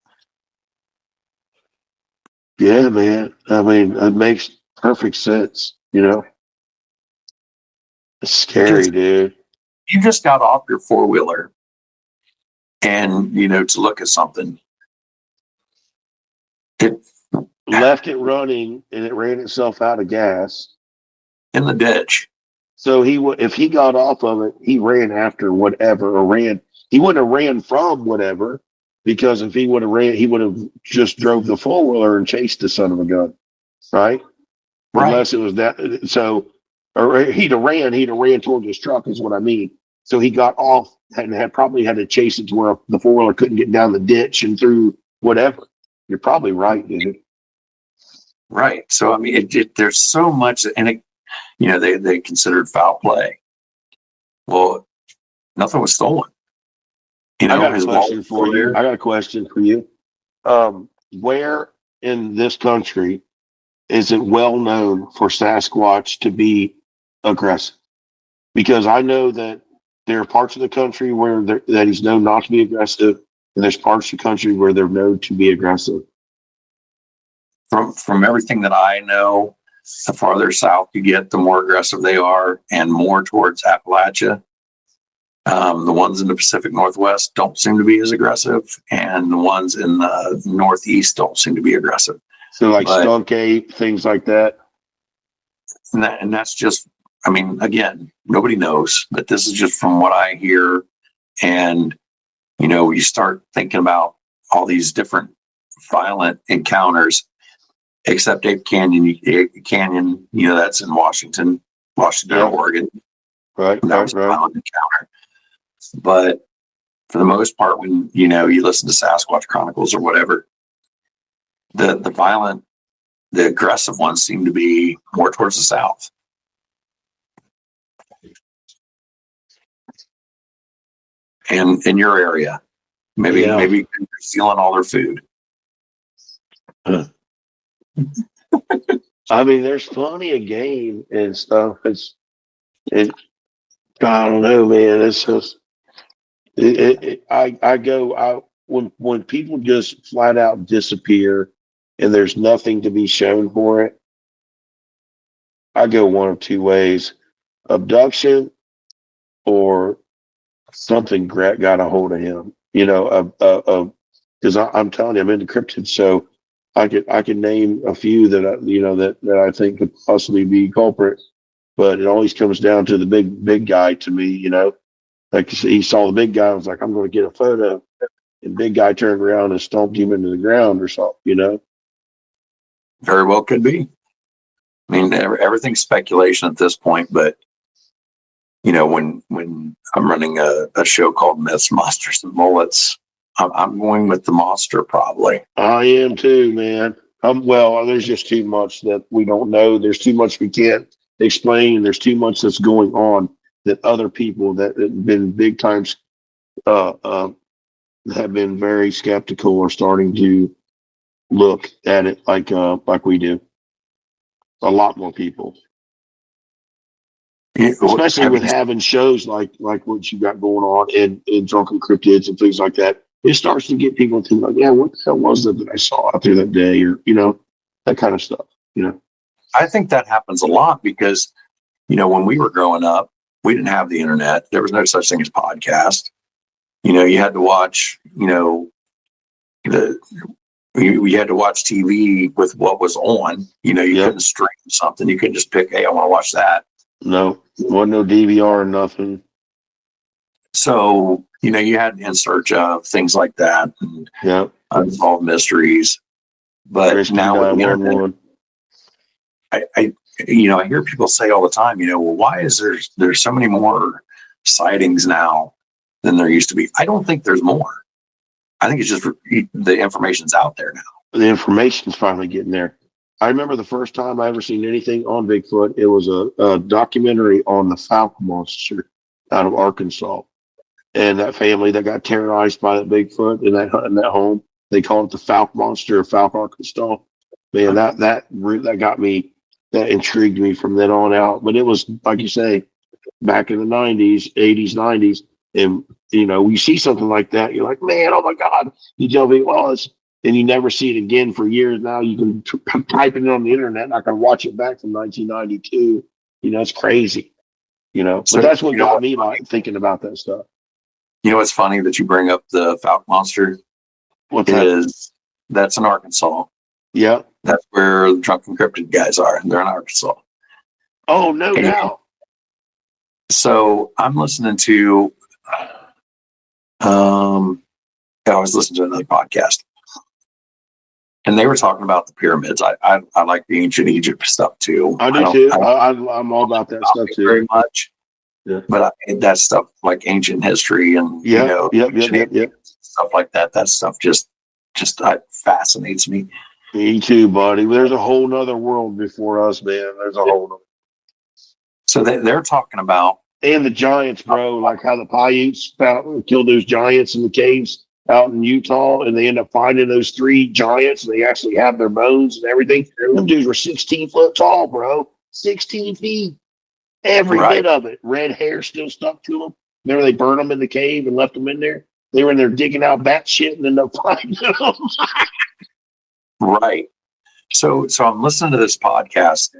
Yeah, man. I mean, it makes perfect sense. It's Because scary, dude. you just got off your four-wheeler and, to look at something, it Left it running and it ran itself out of gas. in the ditch. So if he got off of it, he ran after whatever or ran. He wouldn't have ran from whatever, because if he would have ran, he would have just drove the four wheeler and chased the son of a gun, right? Right. Unless it was that. So, or he'd have ran towards his truck, is what I mean. So he got off and probably had to chase it to where the four wheeler couldn't get down the ditch and through whatever. You're probably right, dude. Right. So, I mean, there's so much, and they considered foul play. Well, nothing was stolen. I got a his question wallet for was you. there. I got a question for you. Where in this country is it well known for Sasquatch to be aggressive? Because I know that there are parts of the country where that he's known not to be aggressive, and there's parts of the country where they're known to be aggressive. From everything that I know, the farther south you get, the more aggressive they are, and more towards Appalachia. The ones in the Pacific Northwest don't seem to be as aggressive, and the ones in the Northeast don't seem to be aggressive. So like skunk ape, things like that. And that's just, I mean, again, nobody knows, but this is just from what I hear. And, you start thinking about all these different violent encounters, except Ape Canyon, that's in Washington, Yeah. Oregon. Right. That was a violent encounter. But for the most part, when, you listen to Sasquatch Chronicles or whatever, the violent, the aggressive ones seem to be more towards the south. And in your area, maybe you're stealing all their food. I mean, there's plenty of game and stuff. I don't know, man. It's just, when people just flat out disappear and there's nothing to be shown for it, I go one of two ways: abduction, or something got a hold of him. Because I'm telling you, I'm into cryptids, so I could name a few that I think could possibly be culprit, but it always comes down to the big guy to me. Like he saw the big guy, I was like, I'm going to get a photo, and big guy turned around and stomped him into the ground or something. Very well could be. I mean, everything's speculation at this point, but when I'm running a show called Myths, Monsters, and Mullets, I'm going with the monster probably. I am too, man. Well, there's just too much that we don't know. There's too much we can't explain. There's too much that's going on that other people that have been big times have been very skeptical or starting to look at it like we do. A lot more people. Especially with having shows like what you got going on in Drunken Cryptids and things like that. It starts to get people to like, yeah, what the hell was it that I saw out there that day, or that kind of stuff. I think that happens a lot because when we were growing up, we didn't have the internet. There was no such thing as podcast. You had to watch. We had to watch TV with what was on. You couldn't stream something. You couldn't just pick, hey, I want to watch that. No, wasn't no DVR or nothing. So, you had In Search of, things like that, and Unsolved Mysteries. But now with the internet, I hear people say all the time, well, why is there's so many more sightings now than there used to be? I don't think there's more. I think it's just the information's out there now. The information's finally getting there. I remember the first time I ever seen anything on Bigfoot. It was a documentary on the Falk monster out of Arkansas, and that family that got terrorized by that Bigfoot in that home. They call it the Falk monster of Falk, Arkansas. Man, that got me. That intrigued me from then on out. But it was like you say, back in the 90s, 80s, 90s, and you see something like that, you're like, man, oh my God. You tell me, well, and you never see it again for years. Now you can type it on the internet, and I can watch it back from 1992. It's crazy. But So, that's what you know got what? me like thinking about that stuff. You know what's funny that you bring up the Falcon monster What's that? is that's in Arkansas. Yeah. That's where the Drunken Cryptid guys are. They're in Arkansas. Oh, no And doubt. so I'm listening to, I was listening to another podcast, and they were talking about the pyramids. I like the ancient Egypt stuff too. I do too. I'm all about that stuff too. Very much. Yeah. But that stuff like ancient history and Yep. stuff like that. That stuff just fascinates me. Me too, buddy. There's a whole nother world before us, man. There's a whole nother. So they're talking about, And the giants, bro, like how the Paiutes killed those giants in the caves out in Utah, and they end up finding those 3 giants, and they actually have their bones and everything. Them dudes were 16 foot tall, bro. 16 feet. Every bit of it. Red hair still stuck to them. Remember they burned them in the cave and left them in there? They were in there digging out bat shit and ended up finding them. right. So I'm listening to this podcast,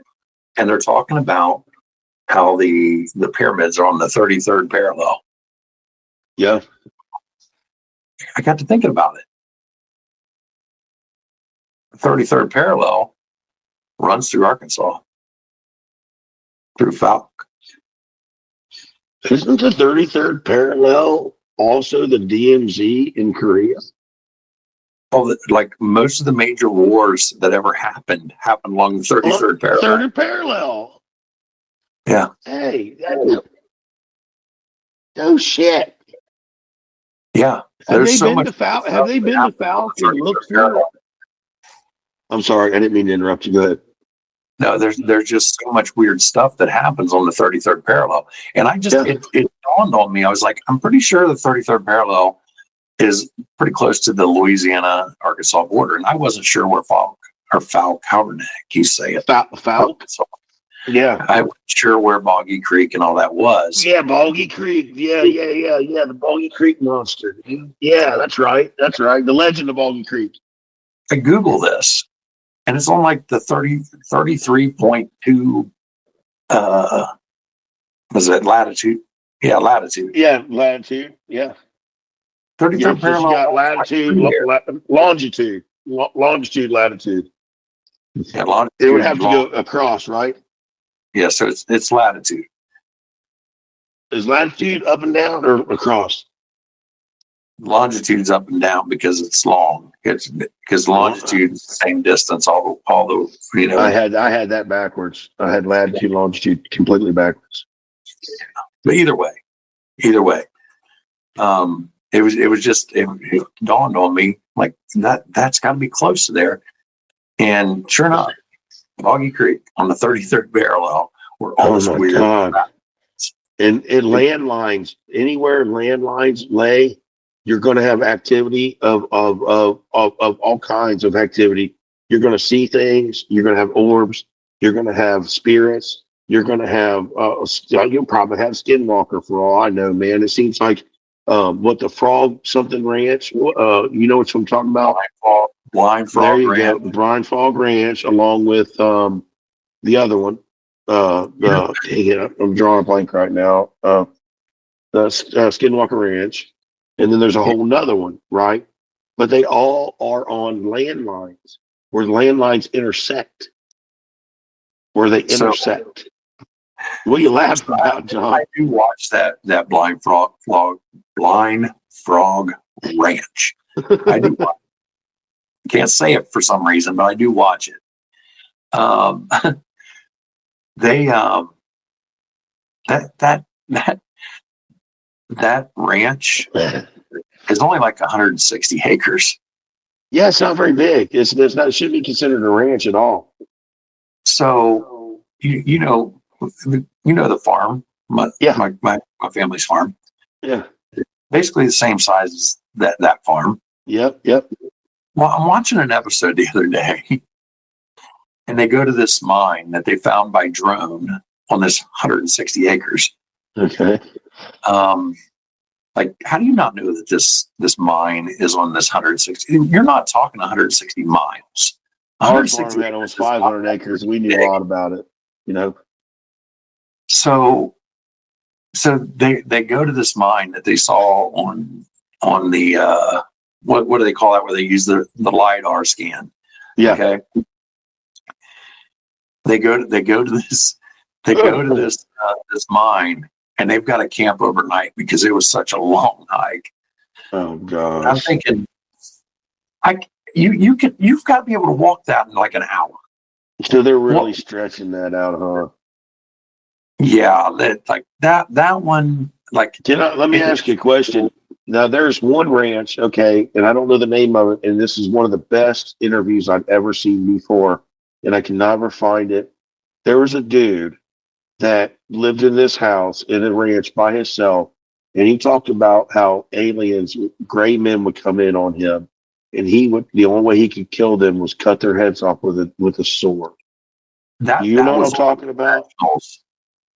and they're talking about how the pyramids are on the 33rd parallel. Yeah. I got to thinking about it. The 33rd parallel runs through Arkansas, through Falk. Isn't the 33rd parallel also the DMZ in Korea? Well, like most of the major wars that ever happened along the 33rd parallel. 33rd parallel. Yeah. Hey, no shit. Yeah. Have they been to Falk and looked through it? I'm sorry, I didn't mean to interrupt you. Go ahead. No, there's just so much weird stuff that happens on the 33rd parallel. And it dawned on me. I was like, I'm pretty sure the 33rd parallel is pretty close to the Louisiana Arkansas border. And I wasn't sure where Falk, however you say it. Falk? Yeah. I wasn't sure where Boggy Creek and all that was. Yeah, Boggy Creek. Yeah. The Boggy Creek monster. Yeah, that's right. The legend of Boggy Creek. I Googled this, and it's on like the 33.2, was it latitude? Yeah, latitude. Yeah, latitude. Yeah. 33rd parallel. You got latitude, longitude, latitude. Yeah, longitude. It would have to go across, right? Yeah, so it's latitude. Is latitude up and down or across? Longitude's up and down because it's long. It's because longitude is the same distance. All the I had that backwards. I had latitude, longitude completely backwards. But either way, it dawned on me like that's got to be close to there. And sure enough, Boggy Creek on the 33rd parallel were all this weird. God. And landlines, anywhere landlines lay, you're going to have activity of all kinds of activity. You're going to see things. You're going to have orbs. You're going to have spirits. You're going to have, you'll probably have Skinwalker for all I know, man. It seems like, what the Frog something ranch, you know what I'm talking about? Blind Frog there you Ranch. go, Blind Frog Ranch, along with the other one. Dang it, I'm drawing a blank right now. The Skinwalker Ranch. And then there's a whole nother one, right? But they all are on landlines, where landlines intersect. What are you laughing about, John? I do watch that Blind Frog Ranch. I do watch. Can't say it for some reason, but I do watch it. That ranch is only like 160 acres. Yeah, it's not very big. It shouldn't be considered a ranch at all. So you know the farm. My family's farm. Yeah, basically the same size as that farm. Yep. Well, I'm watching an episode the other day, and they go to this mine that they found by drone on this 160 acres. Okay. Like, how do you not know that this mine is on this 160? You're not talking 160 miles. Our farm had almost 500 acres. We knew a lot about it, So they go to this mine that they saw on the what do they call that, where they use the LiDAR scan? Yeah. Okay. They go to this this mine, and they've got to camp overnight because it was such a long hike. Oh gosh. I'm thinking, you've got to be able to walk that in like an hour. So they're really stretching that out, huh? Yeah, that one. Like, Let me ask you a question. Now, there's one ranch, okay, and I don't know the name of it, and this is one of the best interviews I've ever seen before, and I can never find it. There was a dude that lived in this house in a ranch by himself, and he talked about how aliens, gray men, would come in on him, and the only way he could kill them was cut their heads off with a sword. You know what I'm talking about?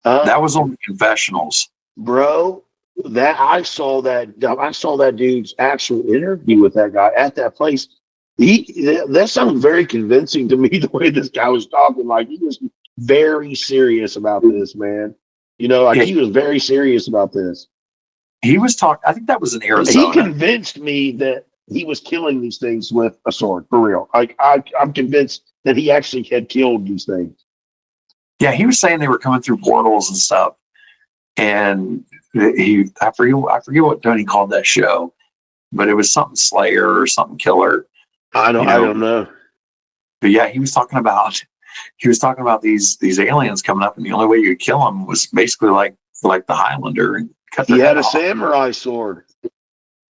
That was on the confessionals, bro. I saw that dude's actual interview with that guy at that place. That sounded very convincing to me, the way this guy was talking. Like, he was very serious about this, man. He was very serious about this. He was talking. I think that was in Arizona. He convinced me that he was killing these things with a sword, for real. I'm convinced that he actually had killed these things. Yeah, he was saying they were coming through portals and stuff, and I forget what Tony called that show, but it was something Slayer or something Killer. I don't know. But yeah, he was talking about these aliens coming up, and the only way you could kill them was basically like the Highlander, and cut their head head off. off. Samurai sword.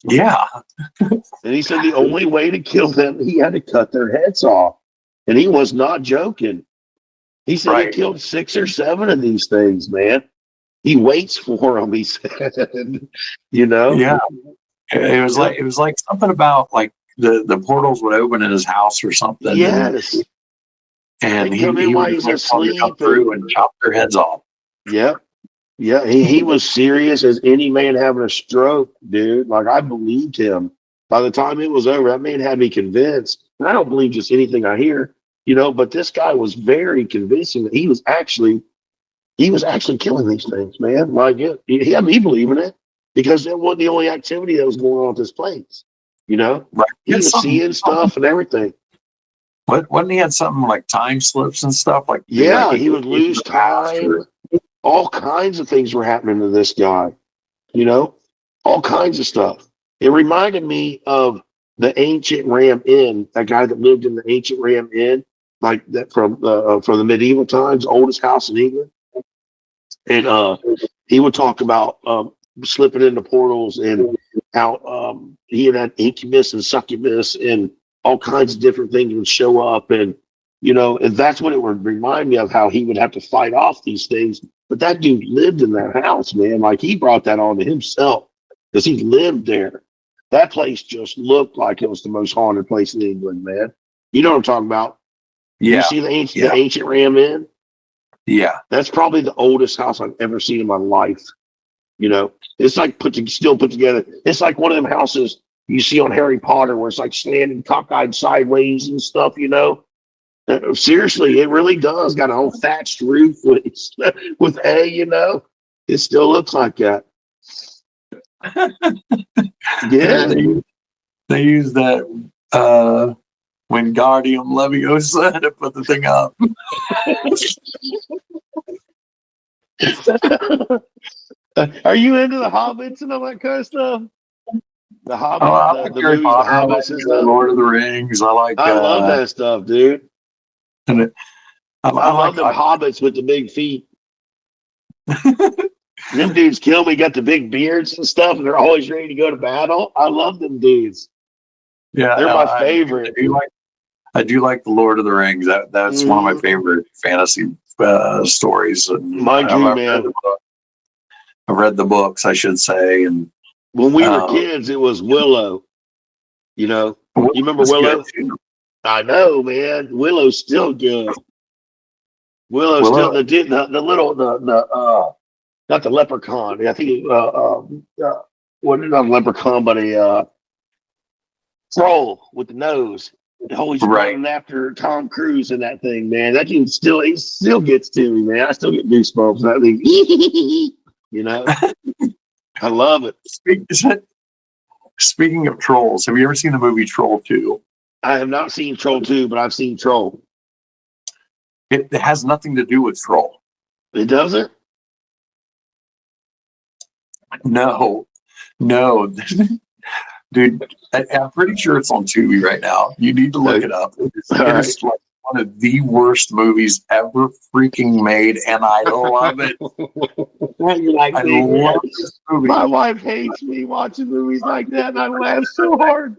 Yeah. And he said the only way to kill them, he had to cut their heads off. And he was not joking. He said he killed 6 or 7 of these things, man. He waits for them, he said. Yeah. It was like something about like the portals would open in his house or something. Yes. And he come in while he's asleep come through and chop their heads off. Yep. Yeah, he was serious as any man having a stroke, dude. Like, I believed him. By the time it was over, that man had me convinced. And I don't believe just anything I hear, but this guy was very convincing that he was actually killing these things, man. Like, he had me believing it, because that wasn't the only activity that was going on at this place. Right. He was seeing stuff and everything. Wasn't he had something like time slips and stuff? Like, yeah, he would lose time. All kinds of things were happening to this guy, all kinds of stuff. It reminded me of the ancient Ram Inn, that guy that lived in the ancient Ram Inn, like that from the medieval times, oldest house in England. And he would talk about slipping into portals, and how he had incubus and succubus and all kinds of different things would show up. And and that's what it would remind me of, how he would have to fight off these things. But that dude lived in that house, man. Like, he brought that on to himself because he lived there. That place just looked like it was the most haunted place in England, man. You know what I'm talking about? Yeah. You see the ancient Ram Inn? Yeah. That's probably the oldest house I've ever seen in my life. It's like still put together. It's like one of them houses you see on Harry Potter, where it's like standing cockeyed sideways and stuff, Seriously, it really does. Got a whole thatched roof with hay, It still looks like that. Yeah. They use that Wingardium Leviosa to put the thing up. Are you into the Hobbits and all that kind of stuff? The Hobbit, I like the Harry movies, Potter, the Hobbits and stuff. Lord of the Rings. I love that stuff, dude. And I love them hobbits with the big feet. Them dudes kill me, got the big beards and stuff, and they're always ready to go to battle. I love them dudes. Yeah, they're my favorite. I do like the Lord of the Rings. That's one of my favorite fantasy stories. Mine too, man. I've read the books, I should say. And when we were kids, it was Willow. You remember Willow? I know, man. Willow's still good. Willow's still the little not the leprechaun. I think what not a leprechaun, but a troll with the nose. Always Right. running after Tom Cruise in that thing, man. That thing it still gets to me, man. I still get goosebumps. That thing, you know, I love it. Speaking of trolls, have you ever seen the movie Troll 2? I have not seen Troll 2, but I've seen Troll. It has nothing to do with Troll. It doesn't? No. Dude, I'm pretty sure it's on Tubi right now. You need to look it up. It is like one of the worst movies ever freaking made, and I love it. You're like, I love this movie. my wife hates me watching movies like that, and I laugh so hard.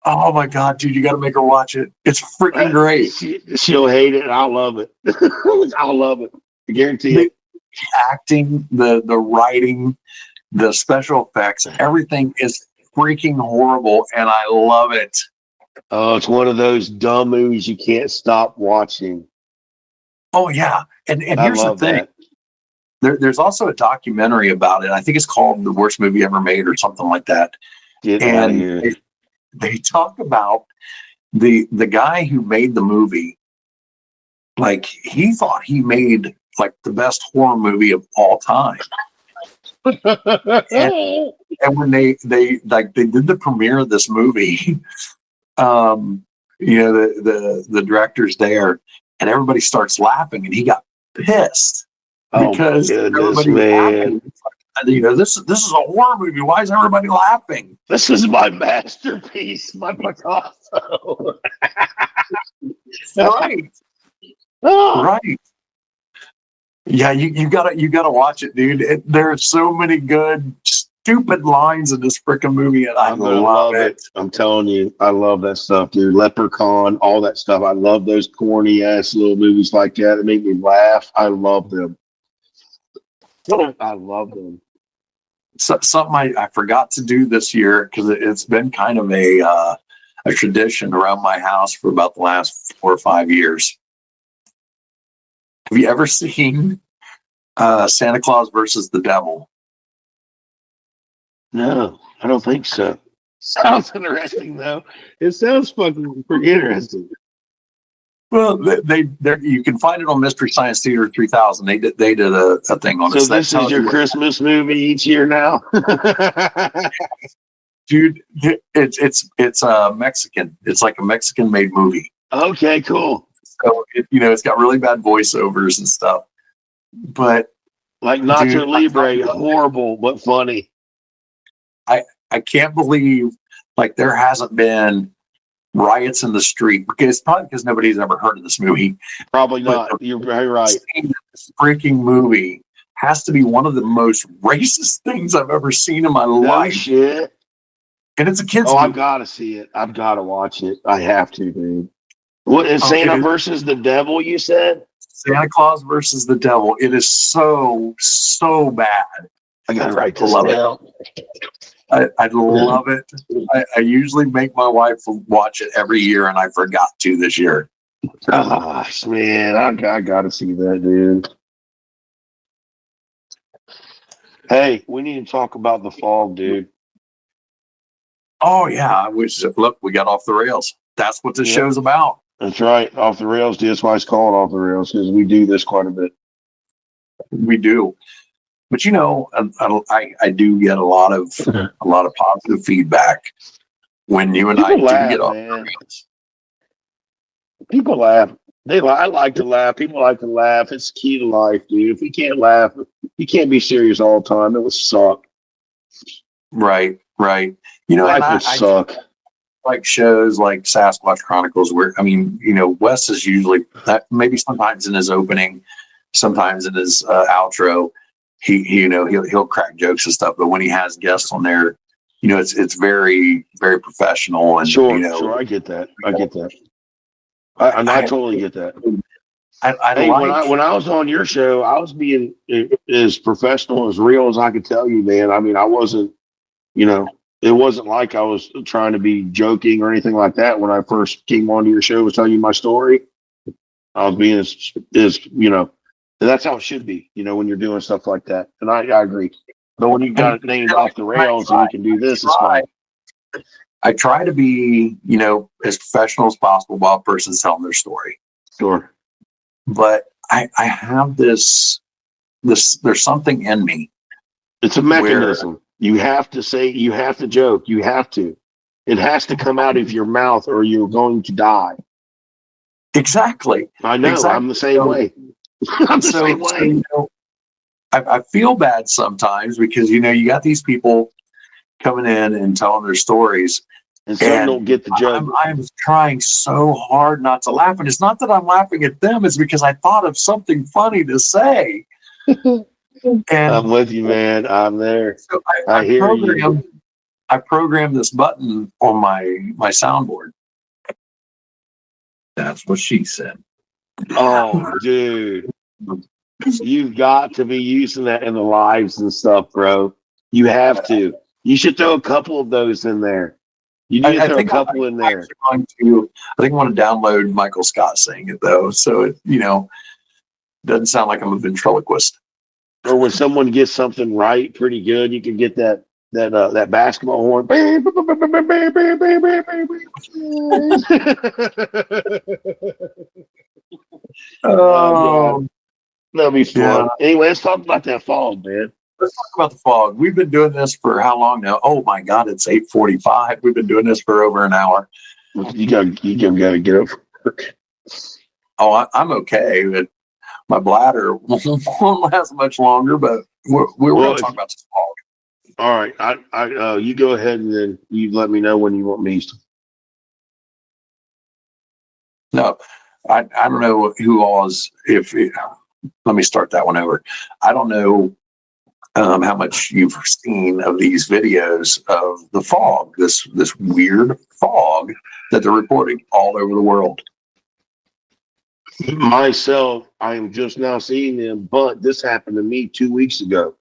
Oh my god, dude, you got to make her watch it. It's freaking great. She'll hate it, and I'll love it. I'll love it. I guarantee it. The acting, the writing, the special effects, everything is freaking horrible, and I love it. Oh, it's one of those dumb movies you can't stop watching. Oh yeah, and here's the thing. There's also a documentary about it. I think it's called "The Worst Movie Ever Made" or something like that. Get out of here. They talk about the guy who made the movie. Like, he thought he made like the best horror movie of all time. and when they did the premiere of this movie, the director's there, and everybody starts laughing, and he got pissed because everybody laughing. This is a horror movie. Why is everybody laughing? This is my masterpiece, my Picasso. Right. Oh. Right. Yeah, you gotta watch it, dude. There are so many good, stupid lines in this freaking movie, and I love it. I'm telling you, I love that stuff, dude. Leprechaun, all that stuff. I love those corny ass little movies like that that make me laugh. I love them. I love them. So, something I forgot to do this year, because it's been kind of a tradition around my house for about the last 4 or 5 years. Have you ever seen Santa Claus versus the Devil? No, I don't think so. Sounds interesting, though. It sounds fucking pretty interesting. Well, they you can find it on Mystery Science Theater 3000. They did a thing on it. So this is your Christmas movie each year now, dude. It's Mexican. It's like a Mexican made movie. Okay, cool. So it's got really bad voiceovers and stuff, but like Nacho Libre, horrible but funny. I can't believe like there hasn't been riots in the street, because it's probably because nobody's ever heard of this movie. Probably not. You're very right. This freaking movie has to be one of the most racist things I've ever seen in my life. Shit. And it's a kid's movie. movie. I've got to see it. I've got to watch it. I have to, dude. What is Santa versus the Devil, you said? Santa Claus versus the Devil. It is so bad. I got to write this down. I love it. I usually make my wife watch it every year, and I forgot to this year. Gosh, man, I got to see that, dude. Hey, we need to talk about the fog, dude. Oh, yeah. Look, we got off the rails. That's what this show's about. That's right. Off the rails, dude. That's why it's called Off the Rails, because we do this quite a bit. We do. But I do get a lot of positive feedback when you and People I do laugh, get off man. the rails. People laugh. I like to laugh. People like to laugh. It's the key to life, dude. If we can't laugh, you can't be serious all the time. It would suck. Right. Life would suck. Like shows like Sasquatch Chronicles, where Wes is usually maybe sometimes in his opening, sometimes in his outro, he'll crack jokes and stuff. But when he has guests on there, it's very, very professional. And sure, I get that. I totally get that. When I was on your show, I was being as professional, as real as I could tell you, man. I mean, I wasn't, it wasn't like I was trying to be joking or anything like that. When I first came onto your show, was telling you my story, I was being as that's how it should be, when you're doing stuff like that. And I agree. But when you got it named off the rails and you can do this, it's fine. I try to be, as professional as possible while a person's telling their story. Sure. But I have this, there's something in me. It's a mechanism. You have to say, you have to joke, you have to. It has to come out of your mouth or you're going to die. Exactly. I know. Exactly. I'm the same way. I'm the same way. I feel bad sometimes because, you got these people coming in and telling their stories. And some don't get the joke. I'm trying so hard not to laugh. And it's not that I'm laughing at them. It's because I thought of something funny to say. And I'm with you, man. I'm there. So I hear you. I programmed this button on my soundboard. That's what she said. Oh, dude. You've got to be using that in the lives and stuff, bro. You have to. You should throw a couple of those in there. You need to throw a couple in there. I think I want to download Michael Scott saying it, though. So it, doesn't sound like I'm a ventriloquist. Or when someone gets something right pretty good, you can get that basketball horn. Oh, that'll be fun. Yeah. Anyway, let's talk about that fog, man. Let's talk about the fog. We've been doing this for how long now? Oh my God, it's 8:45. We've been doing this for over an hour. You gotta get up for work. Oh, I'm okay, but my bladder won't last much longer. But we're going to talk about this fog. All right, I you go ahead and then you let me know when you want me to. No, I don't know who all is. Let me start that one over. I don't know how much you've seen of these videos of the fog, this weird fog that they're reporting all over the world. Myself, I am just now seeing them, but this happened to me 2 weeks ago.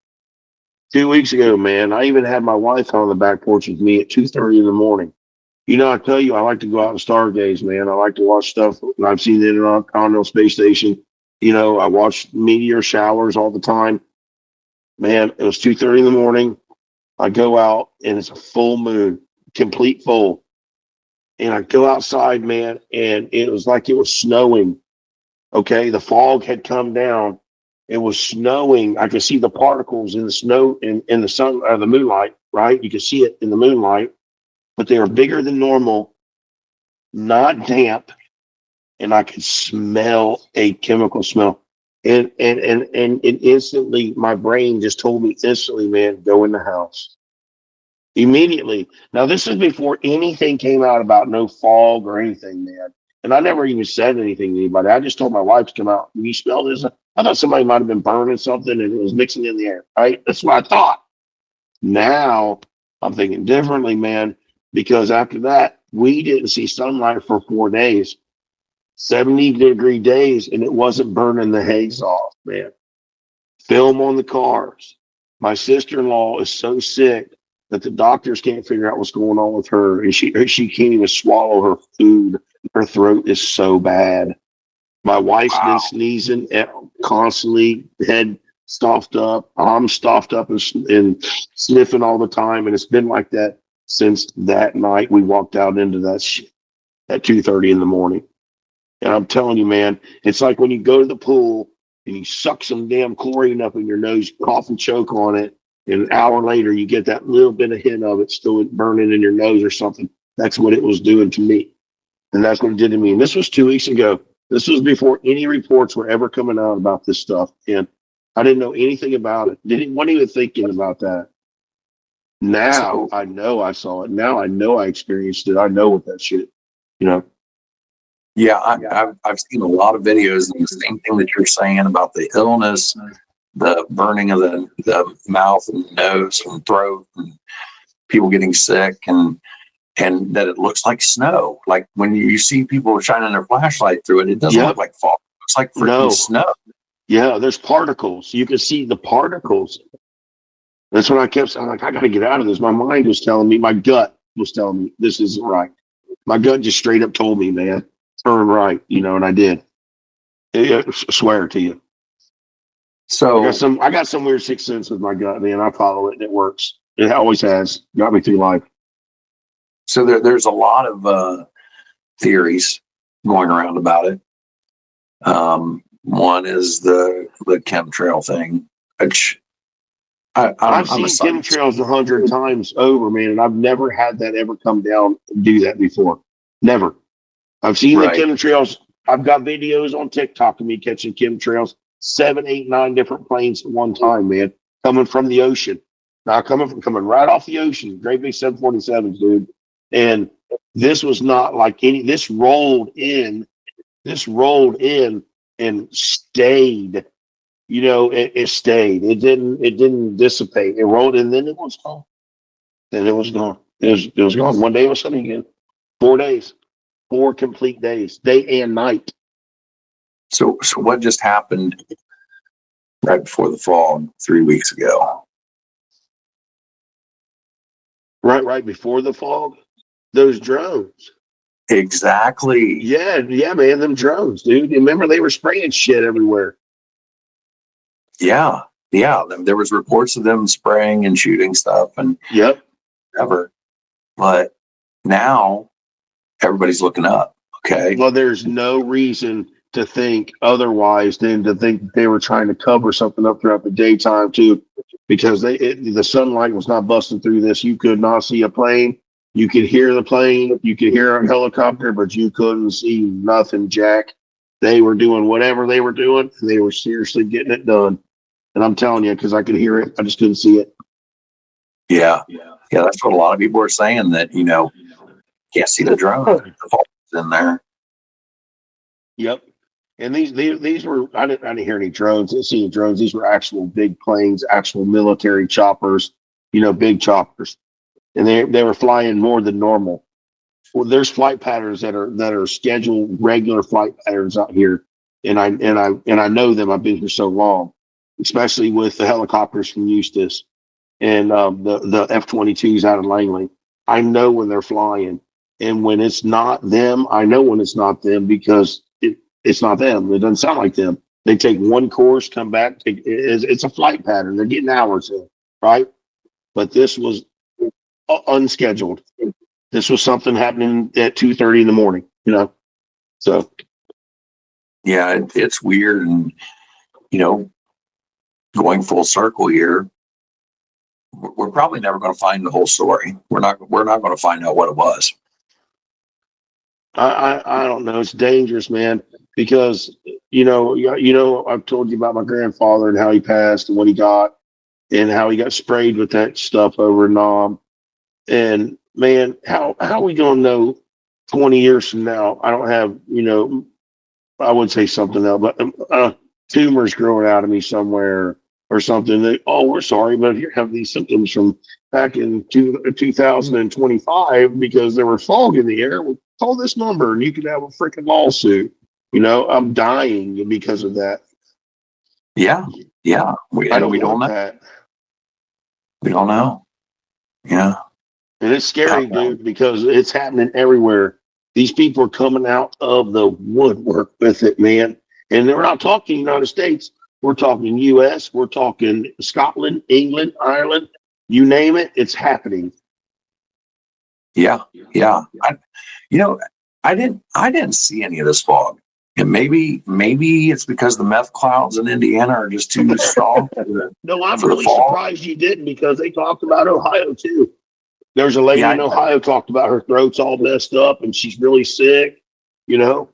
2 weeks ago, man, I even had my wife on the back porch with me at 2:30 in the morning. I tell you, I like to go out and stargaze, man. I like to watch stuff. I've seen the International Space Station. I watch meteor showers all the time. Man, it was 2:30 in the morning. I go out and it's a full moon, complete full. And I go outside, man, and it was like it was snowing. Okay, the fog had come down. It was snowing. I could see the particles in the snow in the sun or the moonlight, right? You could see it in the moonlight, but they were bigger than normal, not damp, and I could smell a chemical smell. And instantly, my brain just told me instantly, man, go in the house. Immediately. Now, this is before anything came out about no fog or anything, man. And I never even said anything to anybody. I just told my wife to come out. You smell this? I thought somebody might have been burning something and it was mixing in the air, right? That's what I thought. Now, I'm thinking differently, man, because after that, we didn't see sunlight for 4 days. 70-degree days, and it wasn't burning the haze off, man. Film on the cars. My sister-in-law is so sick that the doctors can't figure out what's going on with her, and she can't even swallow her food. Her throat is so bad. My wife's been sneezing constantly, head stuffed up. I'm stuffed up and sniffing all the time, and it's been like that since that night we walked out into that shit at 2:30 in the morning. And I'm telling you, man, it's like when you go to the pool and you suck some damn chlorine up in your nose, cough and choke on it, and an hour later you get that little bit of hint of it still burning in your nose or something. That's what it was doing to me. And that's what it did to me. And this was 2 weeks ago. This was before any reports were ever coming out about this stuff. And I didn't know anything about it. Wasn't even thinking about that. Now I know I saw it. Now I know I experienced it. I know what that shit, Yeah, I've seen a lot of videos and the same thing that you're saying about the illness, the burning of the mouth and nose and throat, and people getting sick, and that it looks like snow. Like when you see people shining their flashlight through it, it doesn't look like fog. It looks like freaking snow. Yeah, there's particles. You can see the particles. That's what I kept saying. I'm like, I got to get out of this. My mind was telling me, my gut was telling me this isn't right. My gut just straight up told me, man, turn right, and I did. I swear to you. So I got some weird sixth sense with my gut, man. I follow it and it works. It always has. Got me through life. so there's a lot of theories going around about it. One is the chemtrail thing, which I've I'm a seen scientist. chemtrails 100 times over, man, and I've never had that ever come down and do that before. Never. I've seen the Right. chemtrails. I've got videos on TikTok of me catching chemtrails, 7, 8, 9 different planes at one time, man, coming from the ocean. Now coming right off the ocean, great big 747s, dude. And this was not like any. This rolled in and stayed. You know, it stayed. It didn't dissipate. It rolled and then it was gone. Then it was gone. It was gone. One day it was sunny again. 4 days. 4 complete days. Day and night. So what just happened right before the fall 3 weeks ago? Right before the fog. Those drones. Exactly. Yeah, man, them drones, dude. Remember they were spraying shit everywhere. Yeah. There was reports of them spraying and shooting stuff and Yep. whatever. But now everybody's looking up. Okay. Well, there's no reason to think otherwise than to think that they were trying to cover something up throughout the daytime too, because the sunlight was not busting through this. You could not see a plane. You could hear the plane. You could hear a helicopter, but you couldn't see nothing, Jack. They were doing whatever they were doing, and they were seriously getting it done. And I'm telling you, because I could hear it, I just couldn't see it. Yeah. That's what a lot of people are saying, that, can't see the drone. The fault's in there. Yep. And these were I didn't hear any drones. I didn't see any drones. These were actual big planes, actual military choppers, big choppers, and they were flying more than normal. Well, there's flight patterns that are scheduled regular flight patterns out here, and I know them. I've been here so long, especially with the helicopters from Eustis and the F-22s out of Langley. I know when they're flying, and when it's not them, I know when it's not them because it's not them. It doesn't sound like them. They take one course, come back. It's a flight pattern. They're getting hours in, right? But this was unscheduled. This was something happening at 2:30 in the morning. So Yeah, it's weird, and going full circle here, we're probably never going to find the whole story. We're not going to find out what it was. I don't know. It's dangerous, man, because I've told you about my grandfather and how he passed and what he got and how he got sprayed with that stuff over in Nam. And man, how are we gonna know 20 years from now? I don't have, I would say something else, but tumors growing out of me somewhere or something. We're sorry, but you have these symptoms from back in 2025 because there was fog in the air. Well, call this number and you could have a freaking lawsuit. I'm dying because of that. Yeah. We don't know. That. We don't know. Yeah. And it's scary, dude, because it's happening everywhere. These people are coming out of the woodwork with it, man. And we're not talking United States. We're talking U.S. We're talking Scotland, England, Ireland. You name it, it's happening. Yeah. I didn't see any of this fog. And maybe it's because the meth clouds in Indiana are just too strong. No, I'm really surprised you didn't, because they talked about Ohio too. There's a lady in Ohio talked about her throat's all messed up and she's really sick, Yeah,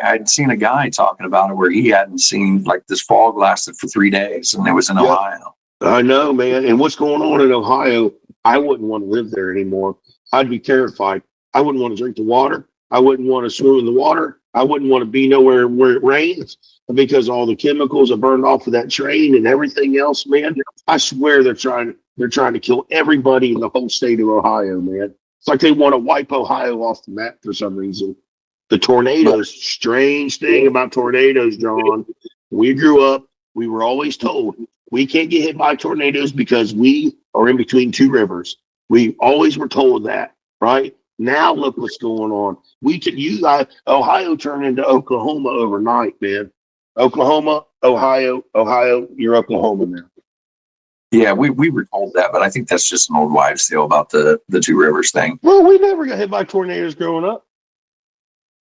I'd seen a guy talking about it where he hadn't seen, like, this fog lasted for 3 days, and it was in Ohio. I know, man. And what's going on in Ohio, I wouldn't want to live there anymore. I'd be terrified. I wouldn't want to drink the water. I wouldn't want to swim in the water. I wouldn't want to be nowhere where it rains, because all the chemicals are burned off of that train and everything else, man. I swear they're trying to kill everybody in the whole state of Ohio, man. It's like they want to wipe Ohio off the map for some reason. The tornadoes, strange thing about tornadoes, John. We grew up, we were always told we can't get hit by tornadoes because we are in between two rivers. We always were told that, right? Now look what's going on. Ohio turned into Oklahoma overnight, man. Oklahoma, Ohio, you're Oklahoma now. Yeah, we were told that, but I think that's just an old wives' tale about the two rivers thing. Well, we never got hit by tornadoes growing up.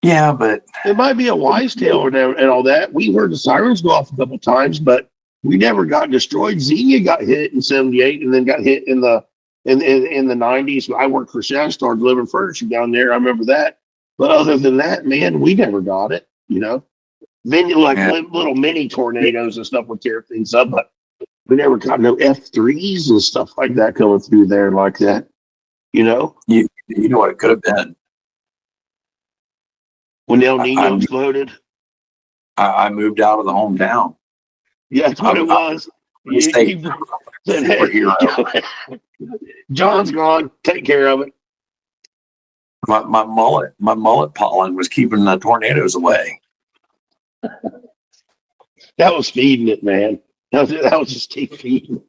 Yeah, but It might be a wives' tale and all that. We heard the sirens go off a couple times, but we never got destroyed. Xenia got hit in '78, and then got hit in the '90s. I worked for Shastar delivering furniture down there. I remember that. But other than that, man, we never got it. Little mini tornadoes and stuff would tear things up, but we never got no F3s and stuff like that coming through there like that. You know what it could have been. When El Nino exploded, I moved out of the hometown. Yeah, that's what it was. John's gone. Take care of it. My mullet pollen was keeping the tornadoes away. That was feeding it, man. That was just keep feeding it.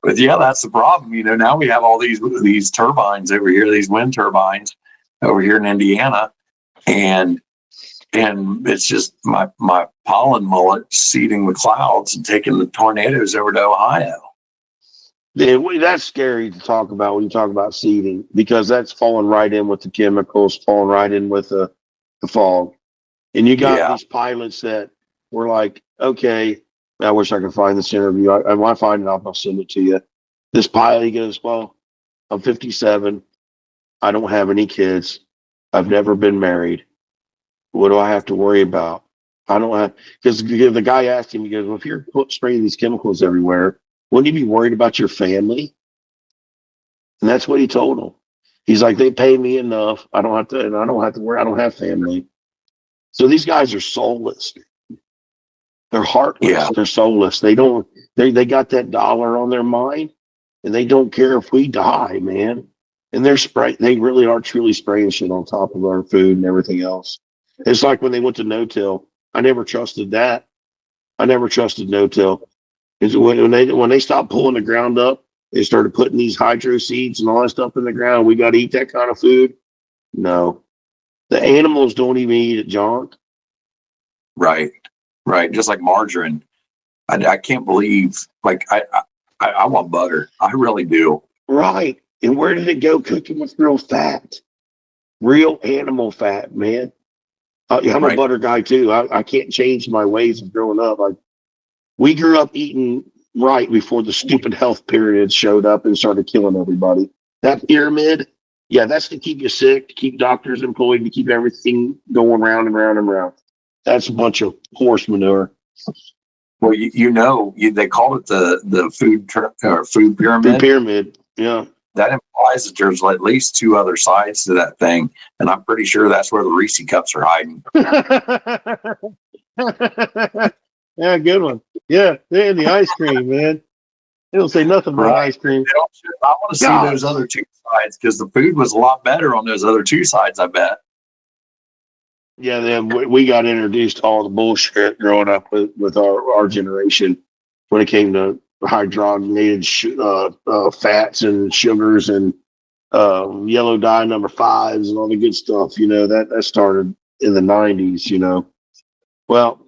But yeah, that's the problem. Now we have all these turbines over here, these wind turbines over here in Indiana, and it's just my pollen mullet seeding the clouds and taking the tornadoes over to Ohio. Yeah, that's scary to talk about when you talk about seeding, because that's falling right in with the chemicals, falling right in with the fog. And you got these pilots that were like, okay, I wish I could find this interview. When I find it, I'll send it to you. This pilot, he goes, well, I'm 57. I don't have any kids. I've never been married. What do I have to worry about? I don't have, because the guy asked him, he goes, well, if you're spraying these chemicals everywhere, wouldn't you be worried about your family? And that's what he told him. He's like, they pay me enough. I don't have to worry. I don't have family. So these guys are soulless. They're heartless. Yeah. They're soulless. They got that dollar on their mind, and they don't care if we die, man. And they really are truly spraying shit on top of our food and everything else. It's like when they went to no-till. I never trusted that. I never trusted no-till. When they stopped pulling the ground up, they started putting these hydro seeds and all that stuff in the ground. We got to eat that kind of food. No, the animals don't even eat it, John. Right. Just like margarine. I can't believe, like, I want butter. I really do. Right. And where did it go? Cooking with real fat, real animal fat, man. I'm a butter guy too. I can't change my ways of growing up. We grew up eating right before the stupid health pyramids showed up and started killing everybody. That pyramid, that's to keep you sick, to keep doctors employed, to keep everything going round and round and round. That's a bunch of horse manure. Well, they called it the food pyramid. Food pyramid, yeah. That implies that there's at least two other sides to that thing, and I'm pretty sure that's where the Reese cups are hiding. Yeah, good one. Yeah, and the ice cream, man. They don't say nothing about ice cream. I want to see those other two sides, because the food was a lot better on those other two sides, I bet. Yeah, we got introduced to all the bullshit growing up with our generation when it came to hydrogenated fats and sugars and yellow dye number 5s and all the good stuff. That started in the 90s. Well,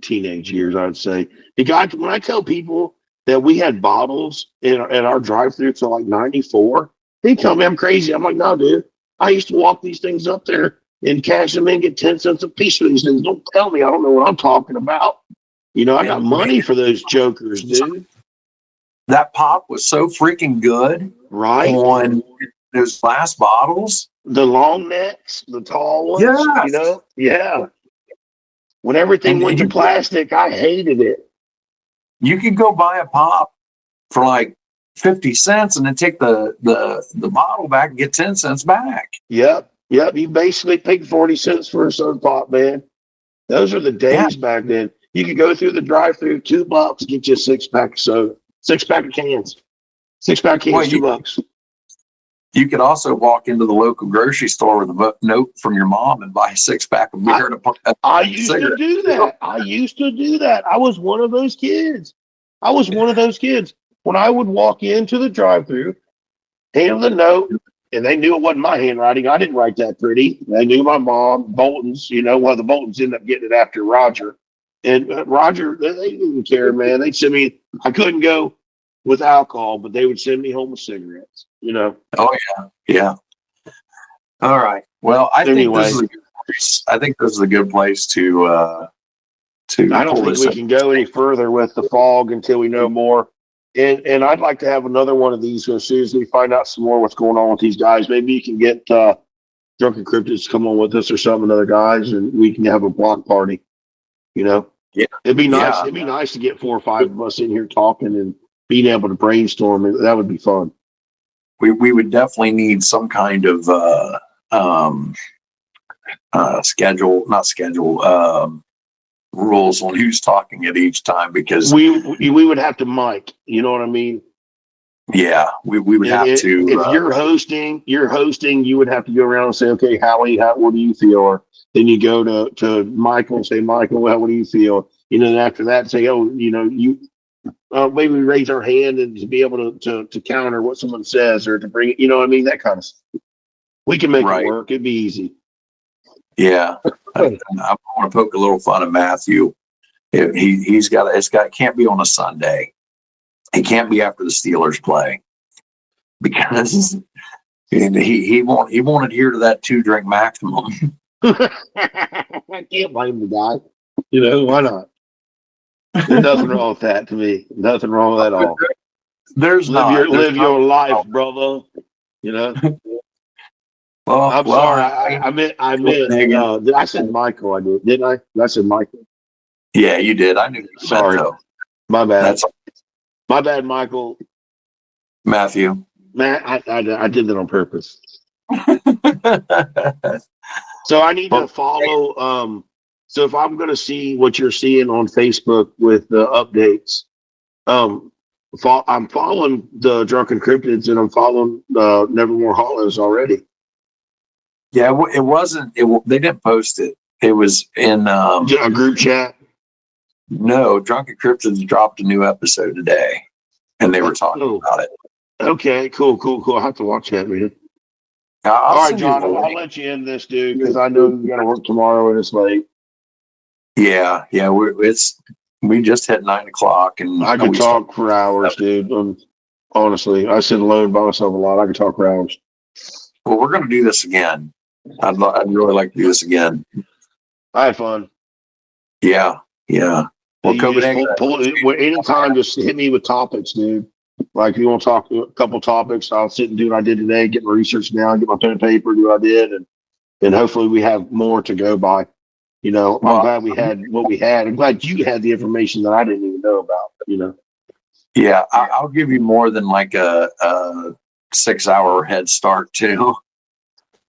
teenage years, I would say. Because when I tell people that we had bottles at our drive-thru till like 94, they tell me I'm crazy. I'm like, no, dude. I used to walk these things up there and cash them in, get 10 cents a piece for these things. Don't tell me I don't know what I'm talking about. I got money for those jokers, dude. That pop was so freaking good. Right. On those glass bottles. The long necks, the tall ones. Yes. Yeah. When everything went to plastic, I hated it. You could go buy a pop for like 50 cents and then take the bottle back and get 10 cents back. Yep. You basically paid 40 cents for a soda pop, man. Those are the days back then. You could go through the drive-thru, $2, get you a 6-pack of soda, 6-pack of cans. 6-pack cans, $2. You could also walk into the local grocery store with a note from your mom and buy a 6-pack of beer. I used to do that. I was one of those kids. When I would walk into the drive-thru, hand the note, and they knew it wasn't my handwriting. I didn't write that pretty. They knew my mom, Bolton's. The Boltons ended up getting it after Roger. And Roger, they didn't care, man. They'd send me. I couldn't go with alcohol, but they would send me home with cigarettes. You know. Oh yeah, yeah. All right. Well, I think Anyway. this is a good place. I think this is a good place to I don't pull think this we up. can go any further with the fog until we know more. And I'd like to have another one of these as soon as we find out some more what's going on with these guys. Maybe you can get Drunken Cryptids to come on with us or some of the other guys, and we can have a block party. You know, Yeah. it'd be nice. Yeah. It'd be nice to get 4 or 5 of us in here talking and being able to brainstorm. That would be fun. We would definitely need some kind of rules on who's talking at each time, because we would have to mic. You know what I mean? yeah, we would have to. If you're hosting, you would have to go around and say, okay, Howie, what do you feel? Or then you go to Michael and say, Michael, what do you feel? You know, and after that, say, oh, you know, maybe we raise our hand and to be able to counter what someone says or to bring it, you know what I mean? That kind of stuff. We can make it work. It'd be easy. Yeah. I want to poke a little fun at Matthew. It's can't be on a Sunday. It can't be after the Steelers play, because he won't adhere to that 2-drink maximum. I can't blame the guy. You know, why not? There's nothing wrong with that to me. Nothing wrong with that at all. Live your life, brother. You know. Well, I'm sorry. I meant. I said Michael. I did, didn't I? I said Michael. Yeah, you did. I knew. Sorry, my bad. That's my bad, Michael. Matthew. Matt, I did that on purpose. So I need to follow. So if I'm going to see what you're seeing on Facebook with the updates, I'm following the Drunken Cryptids and I'm following Nevermore Hollows already. Yeah, it wasn't. They didn't post it. It was in a group chat. No, Drunken Cryptids dropped a new episode today, and they were talking about it. Okay, cool. I have to watch that, man. All right, John, I'll let you end this, dude, because I know you got to work tomorrow and it's late. Yeah. We just hit 9 o'clock, and I could talk for hours, dude. Honestly, I sit alone by myself a lot. I could talk for hours. Well, we're going to do this again. I'd really like to do this again. I had fun. Yeah. Well, Copenhagen. Anytime, just hit me with topics, dude. Like, if you want to talk a couple topics, I'll sit and do what I did today, get my research down, get my pen and paper, do what I did, and hopefully we have more to go by. You know, I'm glad we had what we had. I'm glad you had the information that I didn't even know about, you know. Yeah, I'll give you more than like a 6-hour head start, too.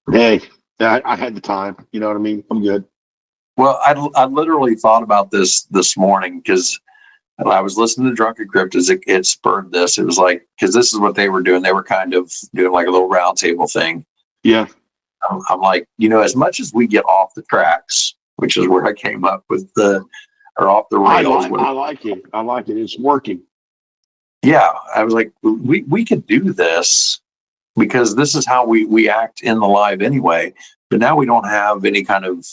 Hey, I had the time. You know what I mean? I'm good. Well, I literally thought about this morning because I was listening to Drunken Cryptids. It spurred this. It was like, because this is what they were doing. They were kind of doing like a little round table thing. Yeah. I'm like, you know, as much as we get off the tracks, which is where I came up with off the rails. I like it. I like it. It's working. Yeah. I was like, we could do this because this is how we act in the live anyway. But now we don't have any kind of,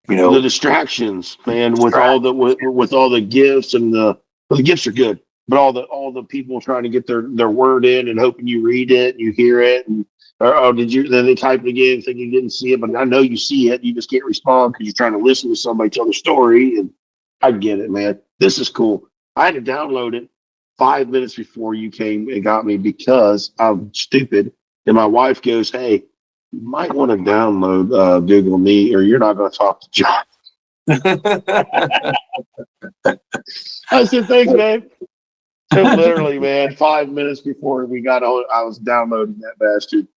the distractions, man, with all the gifts and the gifts are good, but all the people trying to get their word in and hoping you read it, and you hear it, and then they type it again, think you didn't see it, but I know you see it. You just can't respond because you're trying to listen to somebody tell the story. And I get it, man. This is cool. I had to download it 5 minutes before you came and got me because I'm stupid. And my wife goes, "Hey, you might want to download Google Meet, or you're not going to talk to John." I said, "Thanks, man." So literally, man, 5 minutes before we got on, I was downloading that bastard.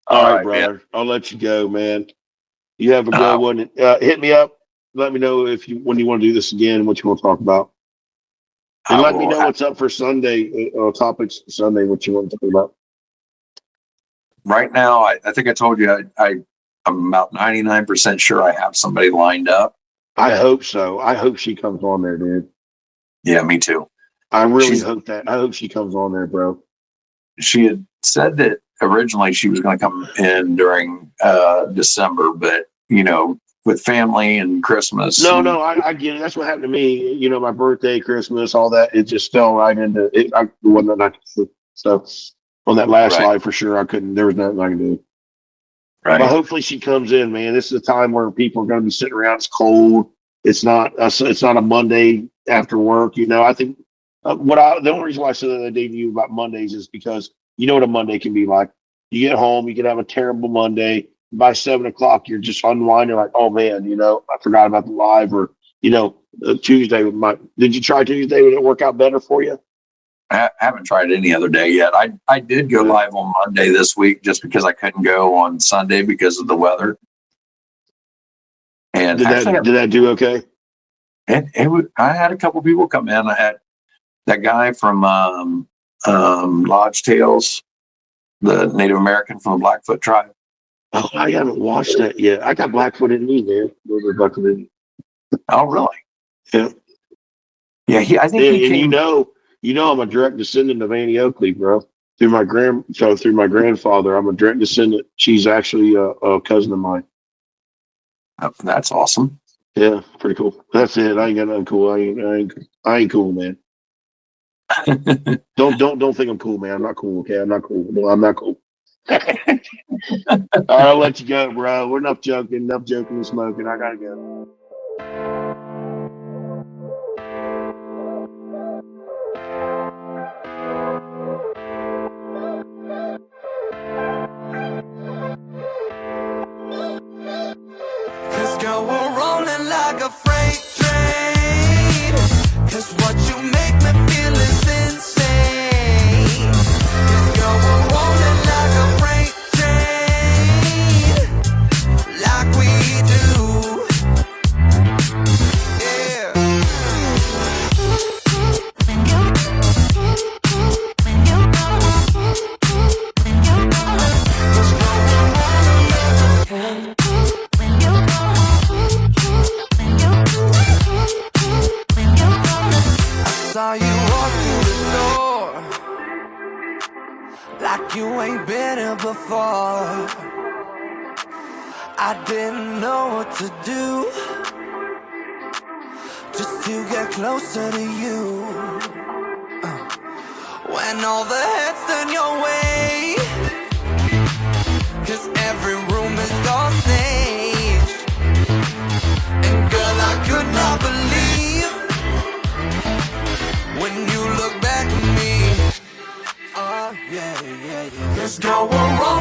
All right, brother. Man. I'll let you go, man. You have a good one. Hit me up. Let me know when you want to do this again and what you want to talk about. And let me know what's up for Sunday, topics for Sunday, what you want to talk about. Right now, I think I told you I'm about 99% sure I have somebody lined up. I hope so. I hope she comes on there, dude. Yeah, me too. I really hope that. I hope she comes on there, bro. She had said that originally she was going to come in during December, but with family and Christmas. No, I get it. That's what happened to me. You know, my birthday, Christmas, all that. It just fell right into it. I wasn't that so on that last Right. live for sure. I couldn't. There was nothing I could do. Right. But hopefully she comes in, man. This is a time where people are going to be sitting around. It's cold. It's not a Monday after work. You know, I think the only reason why I said the other day to you about Mondays is because you know what a Monday can be like. You get home, you can have a terrible Monday. By 7:00, you're just unwinding like, oh man, you know, I forgot about the live, or you know, Tuesday. Did you try Tuesday? Did it work out better for you? I haven't tried any other day yet. I did go live on Monday this week just because I couldn't go on Sunday because of the weather. And did that do okay? I had a couple people come in. I had that guy from Lodge Tales, the Native American from the Blackfoot tribe. Oh, I haven't watched that yet. I got Blackfoot in me, man. Oh, really? Yeah. Yeah, I think he came. You know, I'm a direct descendant of Annie Oakley, bro. Through my grandfather, I'm a direct descendant. She's actually a cousin of mine. Oh, that's awesome. Yeah, pretty cool. That's it. I ain't got nothing cool. I ain't cool, man. Don't think I'm cool, man. I'm not cool. Okay, I'm not cool. No, I'm not cool. All right, I'll let you go, bro. We're enough joking and smoking. I gotta go. Cause girl, we're rolling like a freight train. Cause what you make me feel is insane. Cause girl, we're rolling like a freight train. Like we do. Yeah. Saw you walk through the door like you ain't been here before. I didn't know what to do just to get closer to you. When all the heads turn your way, cause every room is your stage. And girl, I could not believe when you look back at me. Oh, yeah. Cause girl, we're rolling